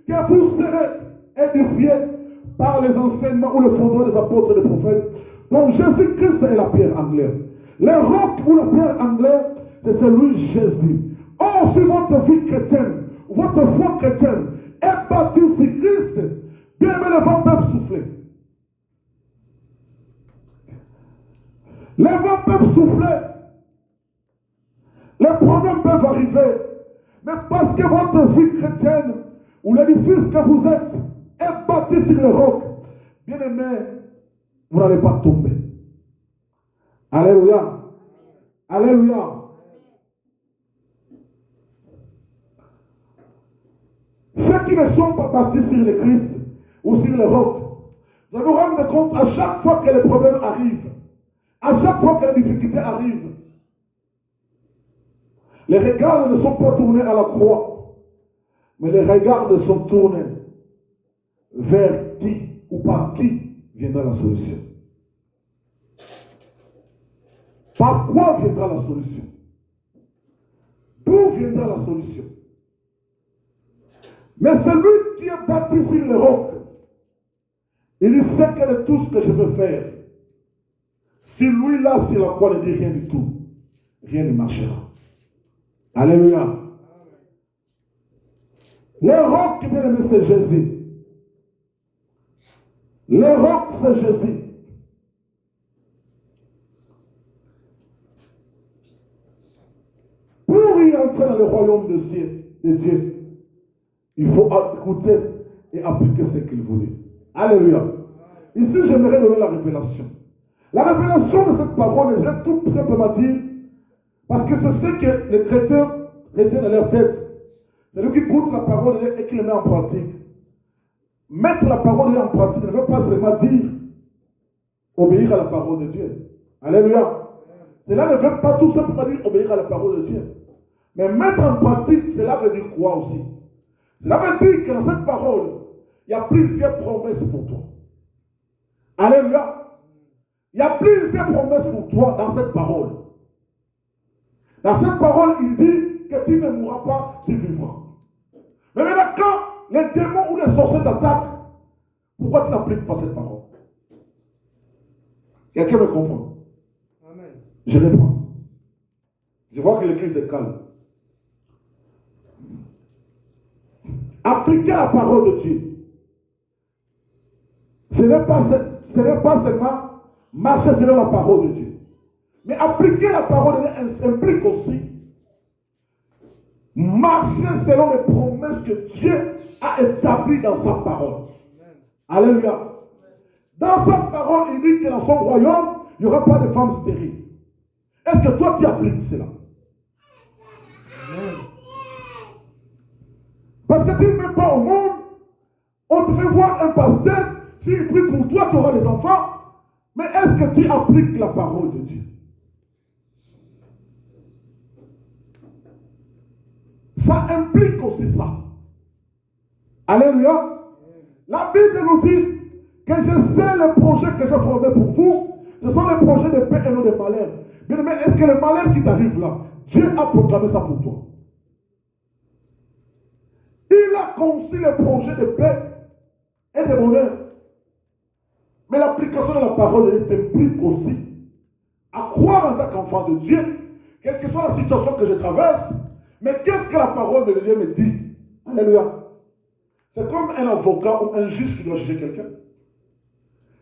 que vous serez édifiés par les enseignements ou le fondement des apôtres et des prophètes. Donc, Jésus-Christ est la pierre anglaire. Le roc ou la pierre anglaire, c'est celui Jésus. Or, si votre vie chrétienne, votre foi chrétienne est bâtie sur Christ, bien les vents peuvent souffler. Les vents peuvent souffler. Les problèmes peuvent arriver. Mais parce que votre vie chrétienne, ou l'édifice que vous êtes, est bâti sur le roc, bien aimé, vous n'allez pas tomber. Alléluia. Alléluia. Ceux qui ne sont pas bâtis sur le Christ ou sur le roc, vous allez vous rendre compte à chaque fois que les problèmes arrivent, à chaque fois que les difficultés arrivent, les regards ne sont pas tournés à la croix, mais les regards sont tournés vers qui ou par qui viendra la solution. Par quoi viendra la solution? D'où viendra la solution? Mais celui qui est bâti sur le roc, il sait quel est tout ce que je veux faire. Si lui-là, sur la croix, ne dit rien du tout, rien ne marchera. Alléluia. Le roc, bien aimé, c'est Jésus. Le roc, c'est Jésus. Pour y entrer dans le royaume de Dieu, il faut écouter et appliquer ce qu'il vous dit. Alléluia. Ici, j'aimerais donner la révélation. La révélation de cette parole, je vais tout simplement dire, parce que c'est ce que les chrétiens retiennent dans leur tête. C'est lui qui écoute la parole et qui le met en pratique. Mettre la parole de Dieu en pratique ne veut pas seulement dire obéir à la parole de Dieu. Alléluia. Cela ne veut pas tout simplement dire obéir à la parole de Dieu. Mais mettre en pratique, cela veut dire quoi aussi? Cela veut dire que dans cette parole, il y a plusieurs promesses pour toi. Alléluia. Il y a plusieurs promesses pour toi dans cette parole. Dans cette parole, il dit que tu ne mourras pas, tu vivras. Mais maintenant, quand les démons ou les sorciers t'attaquent, pourquoi tu n'appliques pas cette parole? Quelqu'un me comprend? Amen. Je réponds. Je vois que l'église est calme. Appliquer la parole de Dieu. Ce n'est pas seulement marcher selon la parole de Dieu. Mais appliquer la parole de Dieu implique aussi marcher selon les promesses que Dieu a établies dans sa parole. Amen. Alléluia. Dans sa parole, il dit que dans son royaume, il n'y aura pas de femmes stériles. Est-ce que toi, tu appliques cela? Amen. Parce que tu ne mets pas au monde, on te fait voir un pasteur, s'il prie pour toi, tu auras des enfants. Mais est-ce que tu appliques la parole de Dieu? Ça implique aussi ça. Alléluia. La Bible nous dit que je sais les projets que j'ai formés pour vous. Ce sont les projets de paix et non de malheur. Mais est-ce que le malheur qui t'arrive là, Dieu a proclamé ça pour toi? Il a conçu les projets de paix et de bonheur. Mais l'application de la parole de Dieu t'implique aussi à croire en tant qu'enfant de Dieu, quelle que soit la situation que je traverse. Mais qu'est-ce que la parole de Dieu me dit? Alléluia. C'est comme un avocat ou un juge qui doit juger quelqu'un.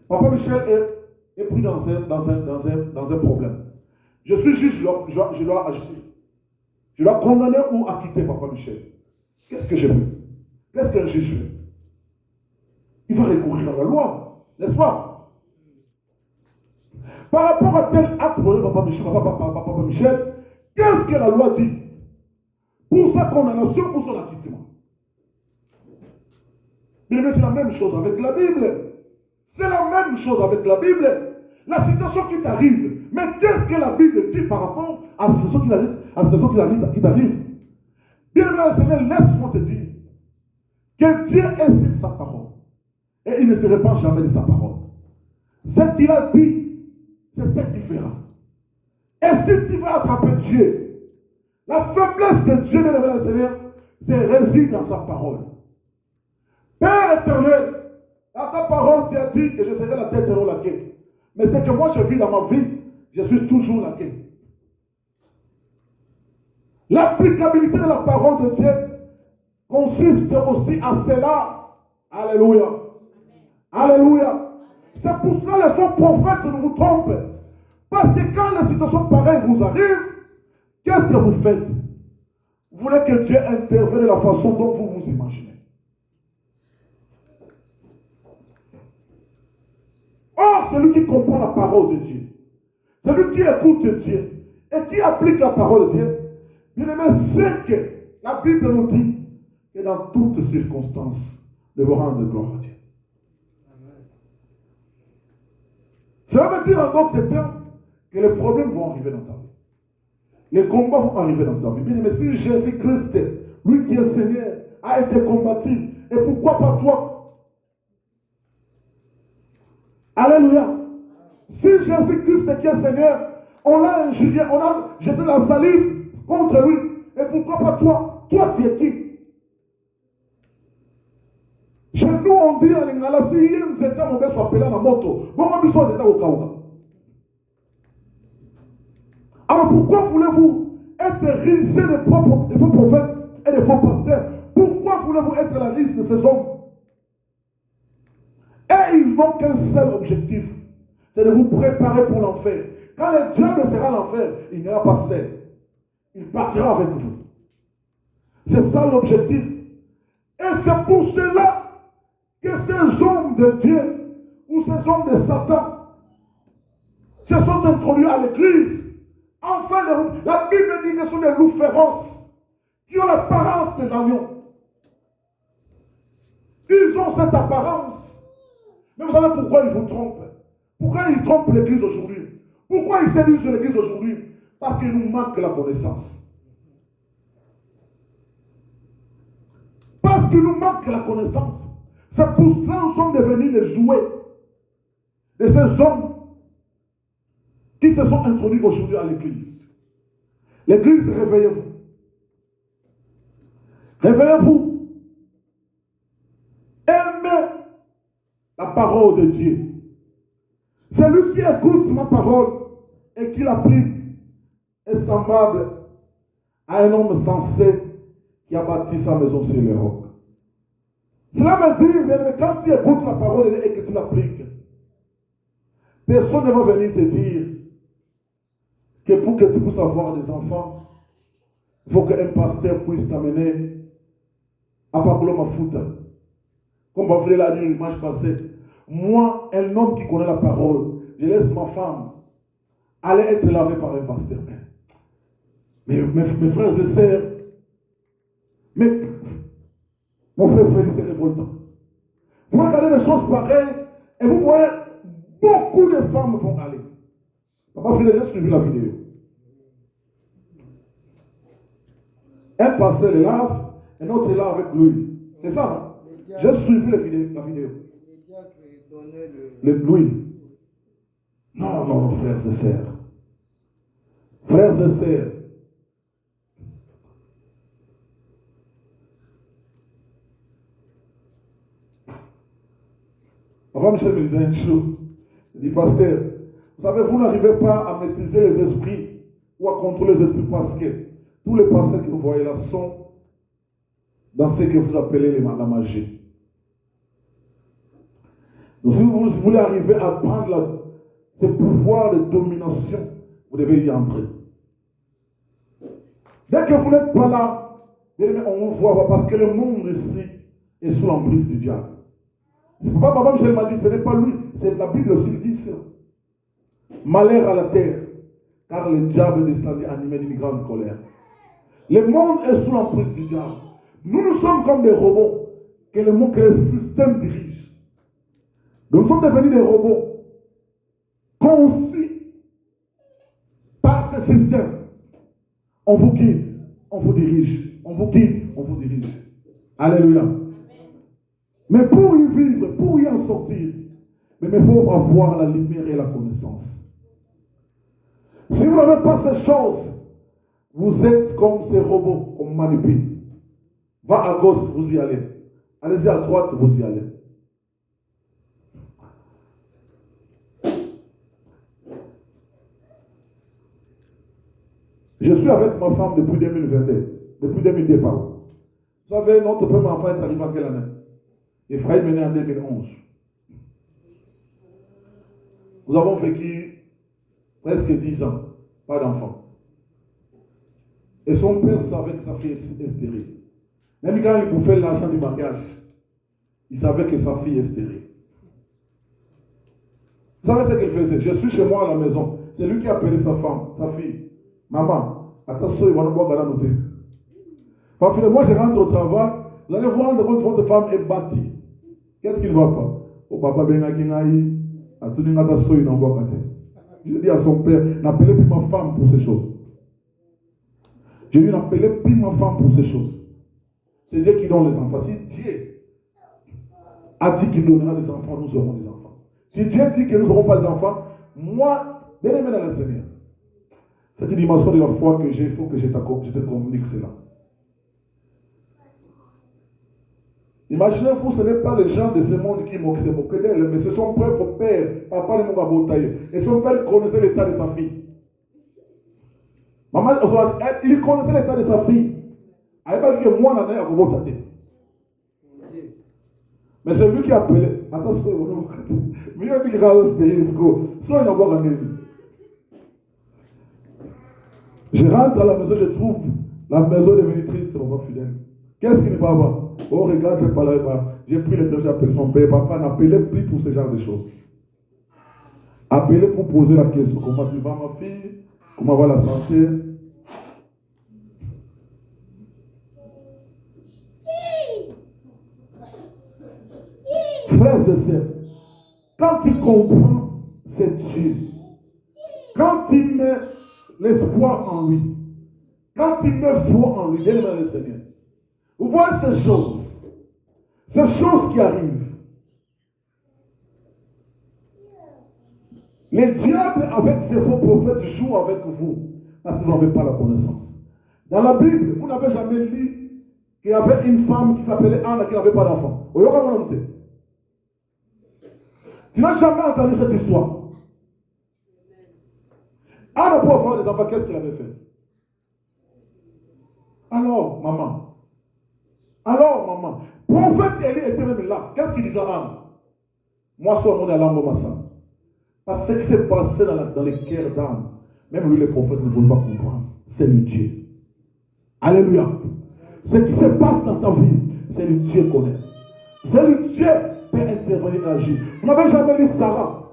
Papa Michel est pris dans un problème. Je suis juge, je dois agir. Je dois condamner ou acquitter Papa Michel. Qu'est-ce que je fais? Qu'est-ce qu'un juge fait? Il va recourir à la loi, n'est-ce pas? Par rapport à tel acte posé par Papa Michel, qu'est-ce que la loi dit? Pour sa condamnation ou son acquittement? Mais c'est la même chose avec la Bible. C'est la même chose avec la Bible. La situation qui t'arrive, mais qu'est-ce que la Bible dit par rapport à la situation qui t'arrive? Bien aimé Seigneur, laisse-moi te dire que Dieu est sur sa parole. Et il ne se répand jamais de sa parole. Ce qu'il a dit, c'est ce qu'il fera. Et si tu veux attraper Dieu, la faiblesse de Dieu, bien aimé Seigneur, c'est réside dans sa parole. Père éternel, dans ta parole, tu as dit que je serai la tête et non la queue. Mais c'est que moi, je vis dans ma vie, je suis toujours la queue. L'applicabilité de la parole de Dieu consiste aussi à cela. Alléluia. Alléluia. C'est pour cela que les faux prophètes nous trompent. Parce que quand les situations pareilles vous arrivent, qu'est-ce que vous faites? Vous voulez que Dieu intervienne de la façon dont vous vous imaginez. Or, celui qui comprend la parole de Dieu, celui qui écoute Dieu et qui applique la parole de Dieu, bien aimé, c'est que la Bible nous dit que dans toutes circonstances, nous devons rendre gloire à Dieu. Cela veut dire en d'autres termes que les problèmes vont arriver dans ta vie. Les combats vont arriver dans ta vie. Bien aimé, si Jésus-Christ, lui qui est Seigneur, a été combattu, et pourquoi pas toi? Alléluia. Si Jésus-Christ qui est Seigneur, on l'a injurié, on a jeté la salive contre lui. Et pourquoi pas toi? Toi, tu es qui? Chez nous, on dit en Lingala, si il y a un état, on va s'appeler la moto. Bon, on va s'appeler au Kaouka. Alors pourquoi voulez-vous être risé des faux prophètes et des faux pasteurs? Pourquoi voulez-vous être la liste de ces hommes? Et ils n'ont qu'un seul objectif, c'est de vous préparer pour l'enfer. Quand le diable sera à l'enfer, il n'ira pas seul. Il partira avec vous. C'est ça l'objectif. Et c'est pour cela que ces hommes de Dieu ou ces hommes de Satan se sont introduits à l'église. Enfin, la Bible dit que ce sont des loups féroces qui ont l'apparence de l'agneau. Ils ont cette apparence. Mais vous savez pourquoi ils vous trompent? Pourquoi ils trompent l'église aujourd'hui? Pourquoi ils séduisent l'église aujourd'hui? Parce qu'il nous manque la connaissance. Parce qu'il nous manque la connaissance. C'est pour cela que nous sommes devenus les jouets de ces hommes qui se sont introduits aujourd'hui à l'église. L'église, réveillez-vous. Réveillez-vous. Aimez la parole de Dieu. Celui qui écoute ma parole et qui l'applique est semblable à un homme sensé qui a bâti sa maison sur les rocs. Cela veut dire, mais quand tu écoutes la parole de Dieu et que tu l'appliques, personne ne va venir te dire que pour que tu puisses avoir des enfants, il faut qu'un pasteur puisse t'amener à Pakoloma Fouta. Comme Baflé l'a dit le dimanche passé, moi, un homme qui connaît la parole, je laisse ma femme aller être lavée par un pasteur. Mais mes frères et sœurs, mais Mon frère Félix, c'est révoltant. Vous regardez des choses pareilles et vous voyez beaucoup de femmes vont aller. Papa Félix, j'ai suivi la vidéo. Un passait les lave, un autre est là avec l'huile. C'est ça, non? J'ai suivi la vidéo. L'huile. Non, non, non, frères et sœurs. Frères et sœurs. Papa Michel me disait une chose. Il dit, pasteur, vous savez, vous n'arrivez pas à maîtriser les esprits ou à contrôler les esprits parce que tous les pasteurs que vous voyez là sont dans ce que vous appelez la magie. Donc si vous voulez arriver à prendre ce pouvoir de domination, vous devez y entrer. Dès que vous n'êtes pas là, on vous voit parce que le monde ici est sous l'emprise du diable. C'est pourquoi Papa Michel m'a dit, ce n'est pas lui, c'est la Bible aussi qui dit ça. Malheur à la terre, car le diable est descendu animé d'une grande colère. Le monde est sous l'emprise du diable. Nous sommes comme des robots que le système dirige. Nous sommes devenus des robots conçus par ce système. On vous guide, on vous dirige. On vous guide, on vous dirige. Alléluia. Mais pour y vivre, pour y en sortir, il faut avoir la lumière et la connaissance. Si vous n'avez pas ces choses, vous êtes comme ces robots qu'on manipule. Va à gauche, vous y allez. Allez-y à droite, vous y allez. Je suis avec ma femme depuis 2022. Depuis 2002, pardon. Vous savez, notre premier enfant est arrivé en quelle année? Ephraïm est né en 2011. Nous avons vécu presque 10 ans, pas d'enfant. Et son père savait que sa fille est stérile. Même quand il bouffait l'argent du mariage, il savait que sa fille est stérile. Vous savez ce qu'il faisait? Je suis chez moi à la maison. C'est lui qui a appelé sa femme, sa fille. Maman, attention, il va nous voir noter. Parfois, moi je rentre au travail, vous allez voir que votre femme est bâtie. Qu'est-ce qui ne va pas? Oh papa Bengakingaï, à tout le monde, je dis à son père, n'appelez plus ma femme pour ces choses. Je lui n'appelez plus ma femme pour ces choses. C'est Dieu qui donne les enfants. Si Dieu a dit qu'il donnera des enfants, nous aurons des enfants. Si Dieu dit que nous n'aurons pas des enfants, moi, bien aimé dans le Seigneur, cette dimension de la foi que j'ai, il faut que je te communique cela. Imaginez-vous, ce n'est pas les gens de ce monde qui se moquaient d'elle, mais c'est son propre père, papa de Mogabotaye. Et son père connaissait l'état de sa fille. Maman, il connaissait l'état de sa fille. Il n'a pas dit que moi, je n'ai pas Mogabotaye. Mais c'est lui qui a appelé. Attention, mais il a dit que je rentre à la maison, je trouve la maison devenue triste, mon fidèle. Qu'est-ce qui ne va pas? Oh, regarde, j'ai parlé pas. J'ai pris le temps, j'ai appelé son père. Papa, n'appelez plus pour ce genre de choses. Appelez pour poser la question. Comment tu vas, ma fille? Comment va la santé? Frères et sœurs, quand tu comprends, c'est Dieu. Quand tu mets l'espoir en lui, quand tu mets foi en lui, bien aimé le Seigneur, vous voyez ces choses qui arrivent. Les diables avec ses faux prophètes jouent avec vous parce que vous n'avez pas la connaissance. Dans la Bible, vous n'avez jamais lu qu'il y avait une femme qui s'appelait Anne qui n'avait pas d'enfant. Tu n'as jamais entendu cette histoire. Anne, pour avoir des enfants, qu'est-ce qu'elle avait fait? Alors, maman. Prophète Élie était même là. Qu'est-ce qu'il disait à Anne? Moi, sur mon alambo massa. Parce que ce qui s'est passé dans les cœurs d'Anne, même lui, les prophètes ne veulent pas comprendre. C'est le Dieu. Alléluia. Ce qui se passe dans ta vie, c'est le Dieu qu'on est. C'est le Dieu qui peut intervenir et agir. Vous n'avez jamais dit Sarah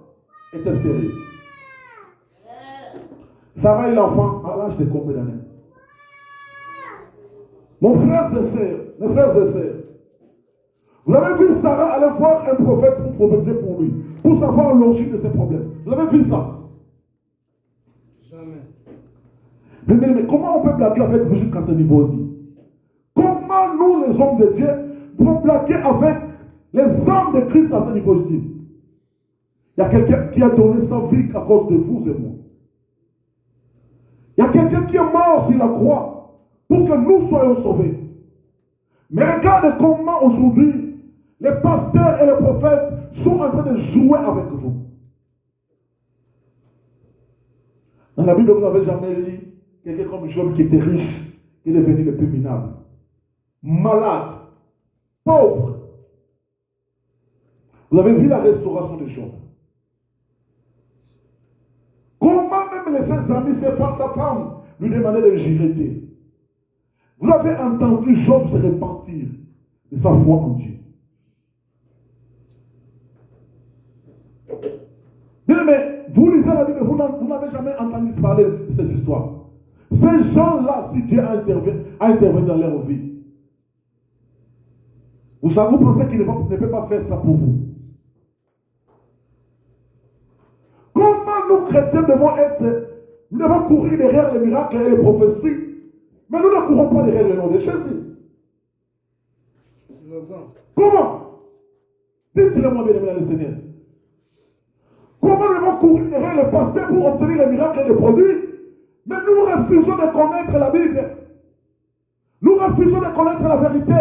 était stérile. Sarah est l'enfant à l'âge de combien d'années? Mes frères et sœurs, Vous avez vu Sarah aller voir un prophète pour prophétiser pour lui, pour savoir l'origine de ses problèmes. Vous avez vu ça? Jamais. Mais comment on peut blaguer avec vous jusqu'à ce niveau-ci? Comment nous, les hommes de Dieu, pouvons blaguer avec les hommes de Christ à ce niveau-ci? Il y a quelqu'un qui a donné sa vie à cause de vous et moi. Il y a quelqu'un qui est mort sur la croix pour que nous soyons sauvés. Mais regardez comment aujourd'hui les pasteurs et les prophètes sont en train de jouer avec vous. Dans la Bible, vous n'avez jamais lu quelqu'un comme Job qui était riche, qui est devenu le plus minable, malade, pauvre. Vous avez vu la restauration de Job. Comment même ses amis, sa femme, lui demandaient de gireter. Vous avez entendu Job se repentir de sa foi en Dieu. Mais vous lisez la Bible, vous n'avez jamais entendu parler de ces histoires. Ces gens-là, si Dieu a intervenu dans leur vie, vous pensez qu'il ne peut pas faire ça pour vous. Comment nous chrétiens nous devons courir derrière les miracles et les prophéties, mais nous ne courons pas derrière le nom de Jésus. Comment? Dites-le-moi bien aimé dans le Seigneur. Comment nous devons courir derrière le pasteur pour obtenir les miracles et les produits, mais nous refusons de connaître la Bible. Nous refusons de connaître la vérité.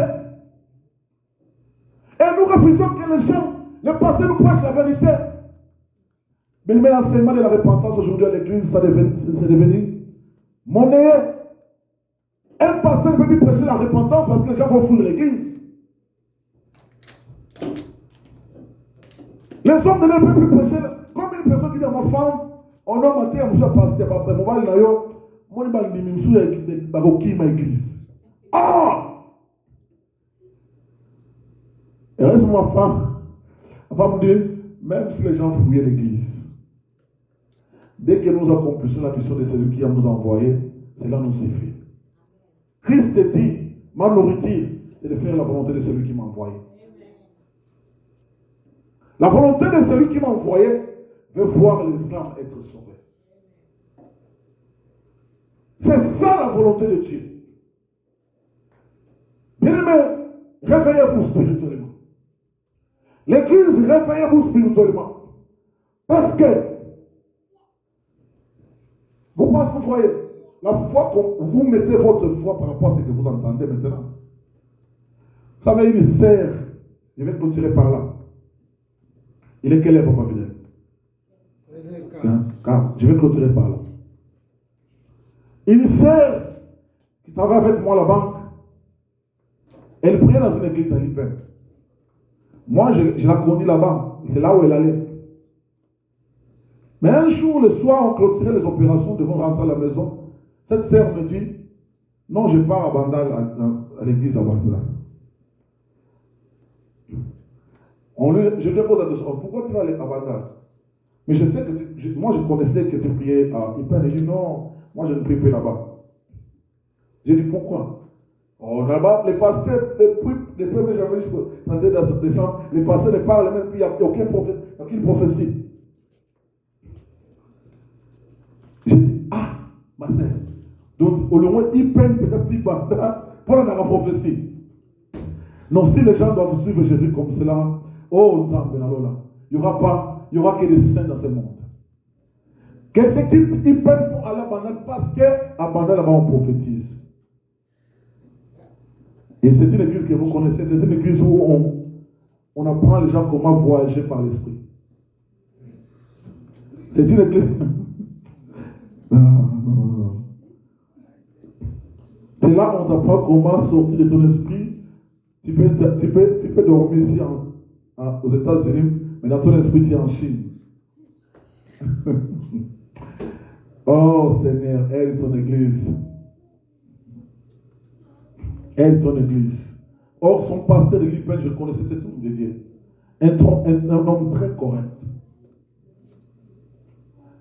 Et nous refusons que les gens, les pasteurs nous prêchent la vérité. Mais l'enseignement de la repentance aujourd'hui à l'église, c'est devenu monnaie. Un pasteur ne peut plus prêcher la repentance parce que les gens vont fuir l'église. Les hommes ne peuvent plus prêcher. Comme une personne qui dit à ma femme, on a maté à monsieur pasteur, après, mon mari n'a eu, mon mari n'a eu, ma église. Ah! Et reste ma femme me dit, même si les gens fouillaient l'église, dès que nous accomplissons la mission de celui qui nous a envoyé, cela nous suffit. Christ dit, ma nourriture, c'est de faire la volonté de celui qui m'a envoyé. La volonté de celui qui m'a envoyé veut voir les âmes être sauvées. C'est ça la volonté de Dieu. Bien-aimés, réveillez-vous spirituellement. L'église, réveillez-vous spirituellement. Parce que vous pensez, vous voyez, la foi, vous mettez votre foi par rapport à ce que vous entendez maintenant. Vous savez, une serre, je vais clôturer par là. Il est quelle heure, papa Fidèle? Je vais clôturer par là. Une sœur qui travaille avec moi à la banque, elle priait dans une église à Lipen. Moi, je la connais là-bas. C'est là où elle allait. Mais un jour, le soir, on clôturait les opérations, devant rentrer à la maison. Cette sœur me dit, non, je pars à Bandal, à l'église à Bandal. Je lui pose la question, pourquoi tu vas aller à Bandal? Mais je sais que moi je connaissais que tu priais à Lipen. Il dit non, moi je ne prie pas là-bas. J'ai dit pourquoi? Oh, là-bas, les pasteurs, les premiers janvier jusqu'au 31 décembre, les pasteurs ne parlent même plus, il n'y a aucune prophétie. J'ai dit, ah, ma sœur, donc au moins ils peignent peut-être pour la prophétie. Non, si les gens doivent suivre Jésus comme cela, oh, il n'y aura que des saints dans ce monde. Quelqu'un qui peine pour aller à Bandal parce qu'à Bandal, là-bas, on prophétise. Et c'est une église que vous connaissez, c'est une église où on apprend les gens comment voyager par l'esprit. C'est une église. C'est là où on t'apprend comment sortir de ton esprit. Tu peux dormir ici aux États-Unis, mais dans ton esprit, tu es en Chine. Oh Seigneur, aide ton église. Aide ton église. Or, son pasteur de Lipen, je connaissais cet homme de Dieu. Un homme très correct.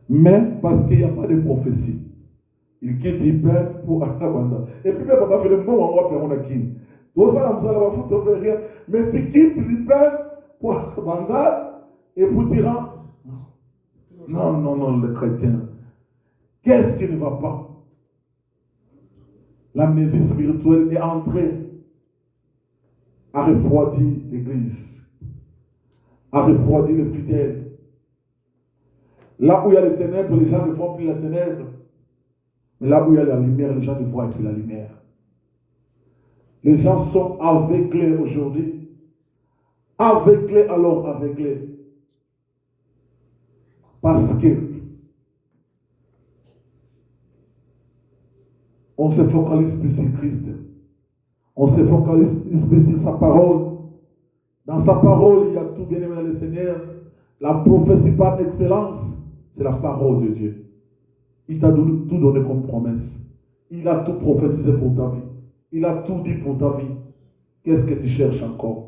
Mais parce qu'il n'y a pas de prophétie, il quitte Lipen pour aller à Bandal. Et puis, papa fait le bon endroit pour on a qui. Tout ça, là, vous allez voir, rien. Mais tu quittes l'hyper pour le bandage et pour dire non, le chrétien. Qu'est-ce qui ne va pas? L'amnésie spirituelle est entrée à refroidir l'église, à refroidir les fidèles. Là où il y a les ténèbres, les gens ne voient plus la ténèbre. Mais là où il y a la lumière, les gens ne voient plus la lumière. Les gens sont aveuglés aujourd'hui. Aveuglés alors aveuglés. Parce que on se focalise plus sur Christ. On se focalise plus sur sa parole. Dans sa parole, il y a tout, bien aimé dans le Seigneur. La prophétie par excellence, c'est la parole de Dieu. Il t'a tout donné comme promesse. Il a tout prophétisé pour ta vie. Il a tout dit pour ta vie. Qu'est-ce que tu cherches encore?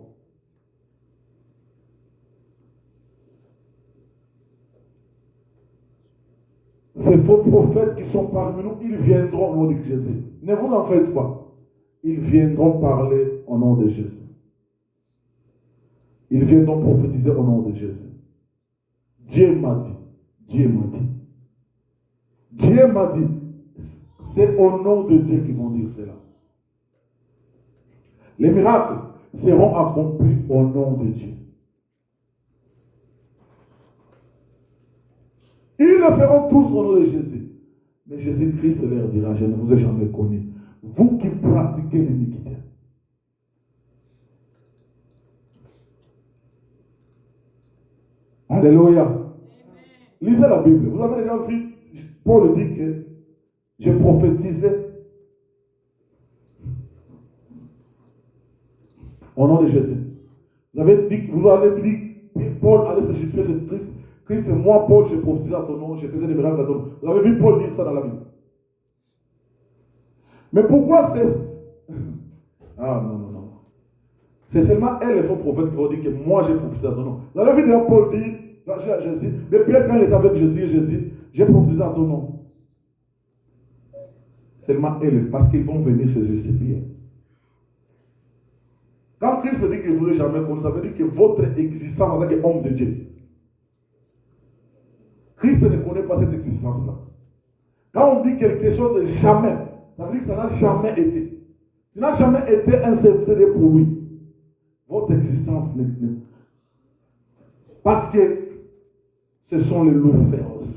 Ces faux prophètes qui sont parmi nous, ils viendront au nom de Jésus. Ne vous en faites pas. Ils viendront parler au nom de Jésus. Ils viendront prophétiser au nom de Jésus. Dieu m'a dit. Dieu m'a dit. Dieu m'a dit. C'est au nom de Dieu qu'ils vont dire cela. Les miracles seront accomplis au nom de Dieu. Ils le feront tous au nom de Jésus. Mais Jésus-Christ leur dira, je ne vous ai jamais connu. Vous qui pratiquez l'iniquité. Alléluia. Amen. Lisez la Bible. Vous avez déjà vu, Paul dit que j'ai prophétisé au nom de Jésus. Vous avez dit, Paul allait se justifier de Christ. Christ, moi, Paul, je prophétisais à ton nom, je faisais des miracles à ton nom. Vous avez vu Paul dire ça dans la Bible. Mais pourquoi c'est... Ah non. C'est seulement elle, les faux prophètes, qui vont dire que moi, j'ai prophétisé à ton nom. Vous avez vu d'ailleurs Paul dire à Jésus, mais Pierre, quand il était avec Jésus, j'ai prophétisé à ton nom. Seulement elle, parce qu'ils vont venir se justifier. Quand Christ dit que vous n'avez jamais connu, ça veut dire que votre existence en tant qu'homme de Dieu. Christ ne connaît pas cette existence-là. Quand on dit quelque chose de jamais, ça veut dire que ça n'a jamais été. Ça n'a jamais été un secret pour lui. Votre existence n'est. Parce que ce sont les loups féroces.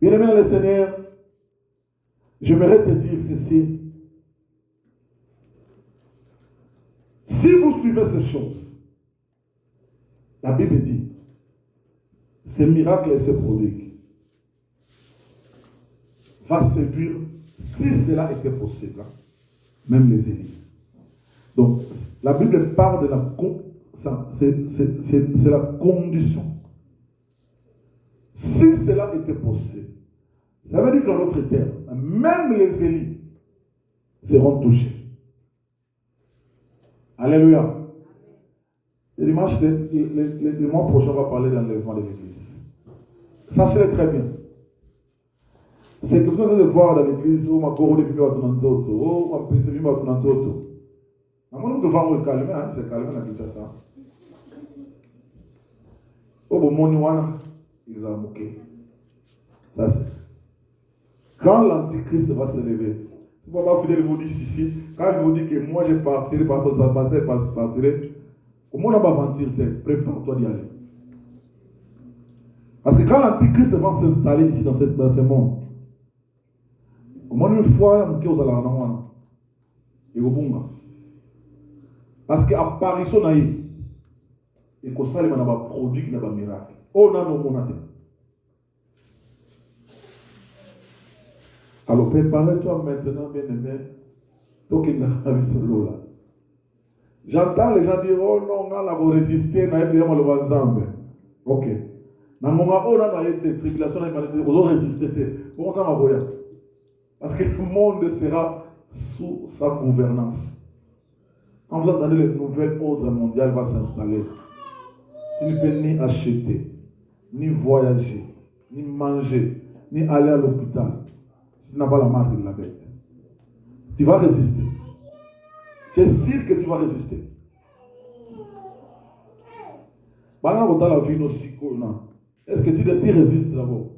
Bien-aimé dans le Seigneur, j'aimerais te dire ceci. Si vous suivez ces choses, la Bible dit, ces miracles et ces prodiges va séduire, si cela était possible, même les élites. Donc, la Bible parle de c'est la condition. Si cela était possible, ça veut dire qu'en d'autres termes, même les élites seront touchés. Alléluia. Le dimanche, le mois prochain, on va parler d'enlèvement de l'église. Sachez-le très bien. C'est que vous allez de voir dans l'église où ma coro est venue à Tunanzoto, où ma pèse est venue à Tunanzoto. Nous devons nous calmer, c'est calmer dans Kinshasa. Au moment où ils ont moqué. Ça c'est. Quand l'antichrist va se lever, si vous ne fidèle vous dit ici, quand il vous dit que moi je partirai, par contre ça passer, partirai, au moins on va mentir, prépare-toi d'y aller. Parce que quand l'antichrist va s'installer ici dans ce monde, au moins une fois, on va aller en et au Bunga. Parce qu'apparition naïe, et que ça, il y a un produit qui n'a pas de miracle. On a nos monatés. Alors, prépare-toi maintenant, bien-aimé. Donc, il n'a pas vu ce lot-là. J'entends les gens dire, oh non, on a résisté, on a été dans le Wanzambe. Ok. Dans le moment où on a été tribulation, on a résisté. Pourquoi on a voyé? Parce que le monde sera sous sa gouvernance. Quand vous entendez le nouvel ordre mondial va s'installer, tu ne peux ni acheter, ni voyager, ni manger, ni aller à l'hôpital si tu n'as pas la marque de la bête. Tu vas résister. c'est sûr que tu vas résister. Pendant que tu as la vie aussi, est-ce que tu résistes d'abord?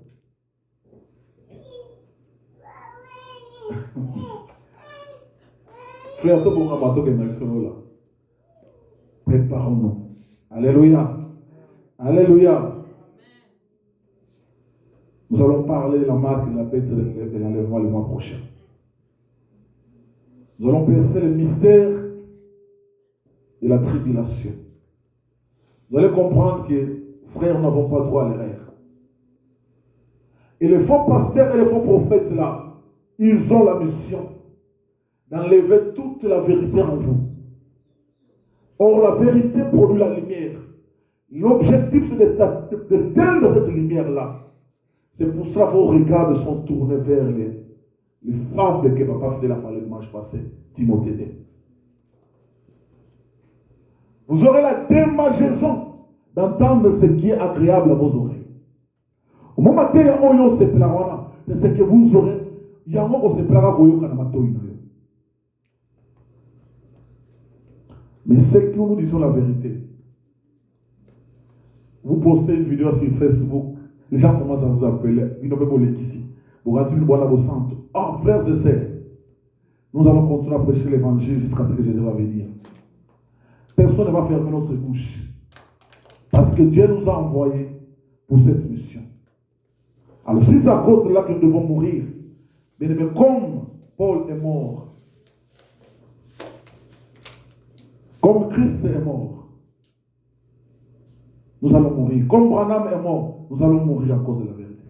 Frère, tu as un bateau qui est là. Préparons-nous. Alléluia. Alléluia. Nous allons parler de la marque de la bête de l'enlèvement le mois prochain. Nous allons percer le mystère de la tribulation. Vous allez comprendre que, frères, nous n'avons pas droit à l'erreur. Et les faux pasteurs et les faux prophètes là, ils ont la mission d'enlever toute la vérité en vous. Or, la vérité produit la lumière. L'objectif, c'est d'éteindre cette lumière-là. C'est pour ça que vos regards sont tournés vers les femmes que papa Fidèle a parlé le dimanche passé, Timothée 2. Vous aurez la démangeaison d'entendre ce qui est agréable à vos oreilles. Au moment où vous se plaira, c'est ce que vous aurez. Il y a un moment où se plaira, mais c'est que nous disons la vérité. Vous postez une vidéo sur Facebook, les gens commencent à vous appeler. Ils n'ont pas volé ici. Vous regardez une bonne centre. Oh, frères et sœurs, nous allons continuer à prêcher l'évangile jusqu'à ce que Jésus va venir. Personne ne va fermer notre bouche. Parce que Dieu nous a envoyés pour cette mission. Alors, si c'est à cause de là que nous devons mourir, mais comme Paul est mort, comme Christ est mort, nous allons mourir. Comme Branham est mort, nous allons mourir à cause de la vérité.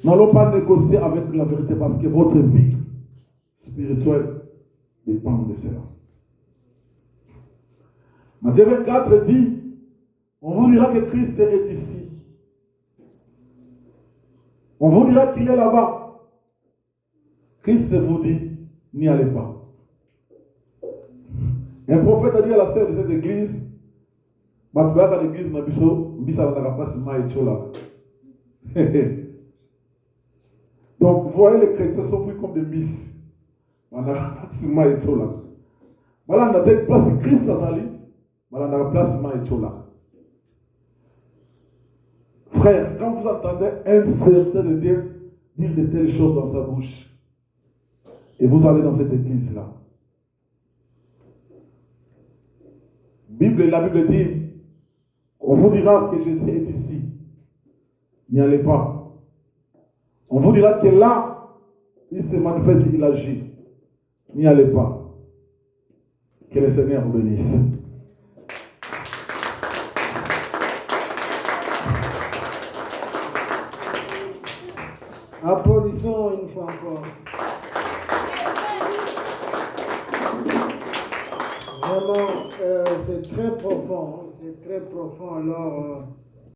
Nous n'allons pas négocier avec la vérité parce que votre vie spirituelle dépend de cela. Matthieu 24 dit, on vous dira que Christ est ici. On vous dira qu'il est là-bas. Christ vous dit, n'y allez pas. Un prophète a dit à la sœur de cette église, l'église n'a donc, vous voyez, les chrétiens sont pris comme des miss. Voilà, on a peut-être place Christ à Zali, on a place Maïchola. Frère, quand vous entendez un certain de Dieu dire de telles choses dans sa bouche, et vous allez dans cette église-là, la Bible dit, on vous dira que Jésus est ici. N'y allez pas. On vous dira que là, il se manifeste, il agit. N'y allez pas. Que le Seigneur vous bénisse. Applaudissons une fois encore. Vraiment, c'est très profond. C'est très profond. Alors,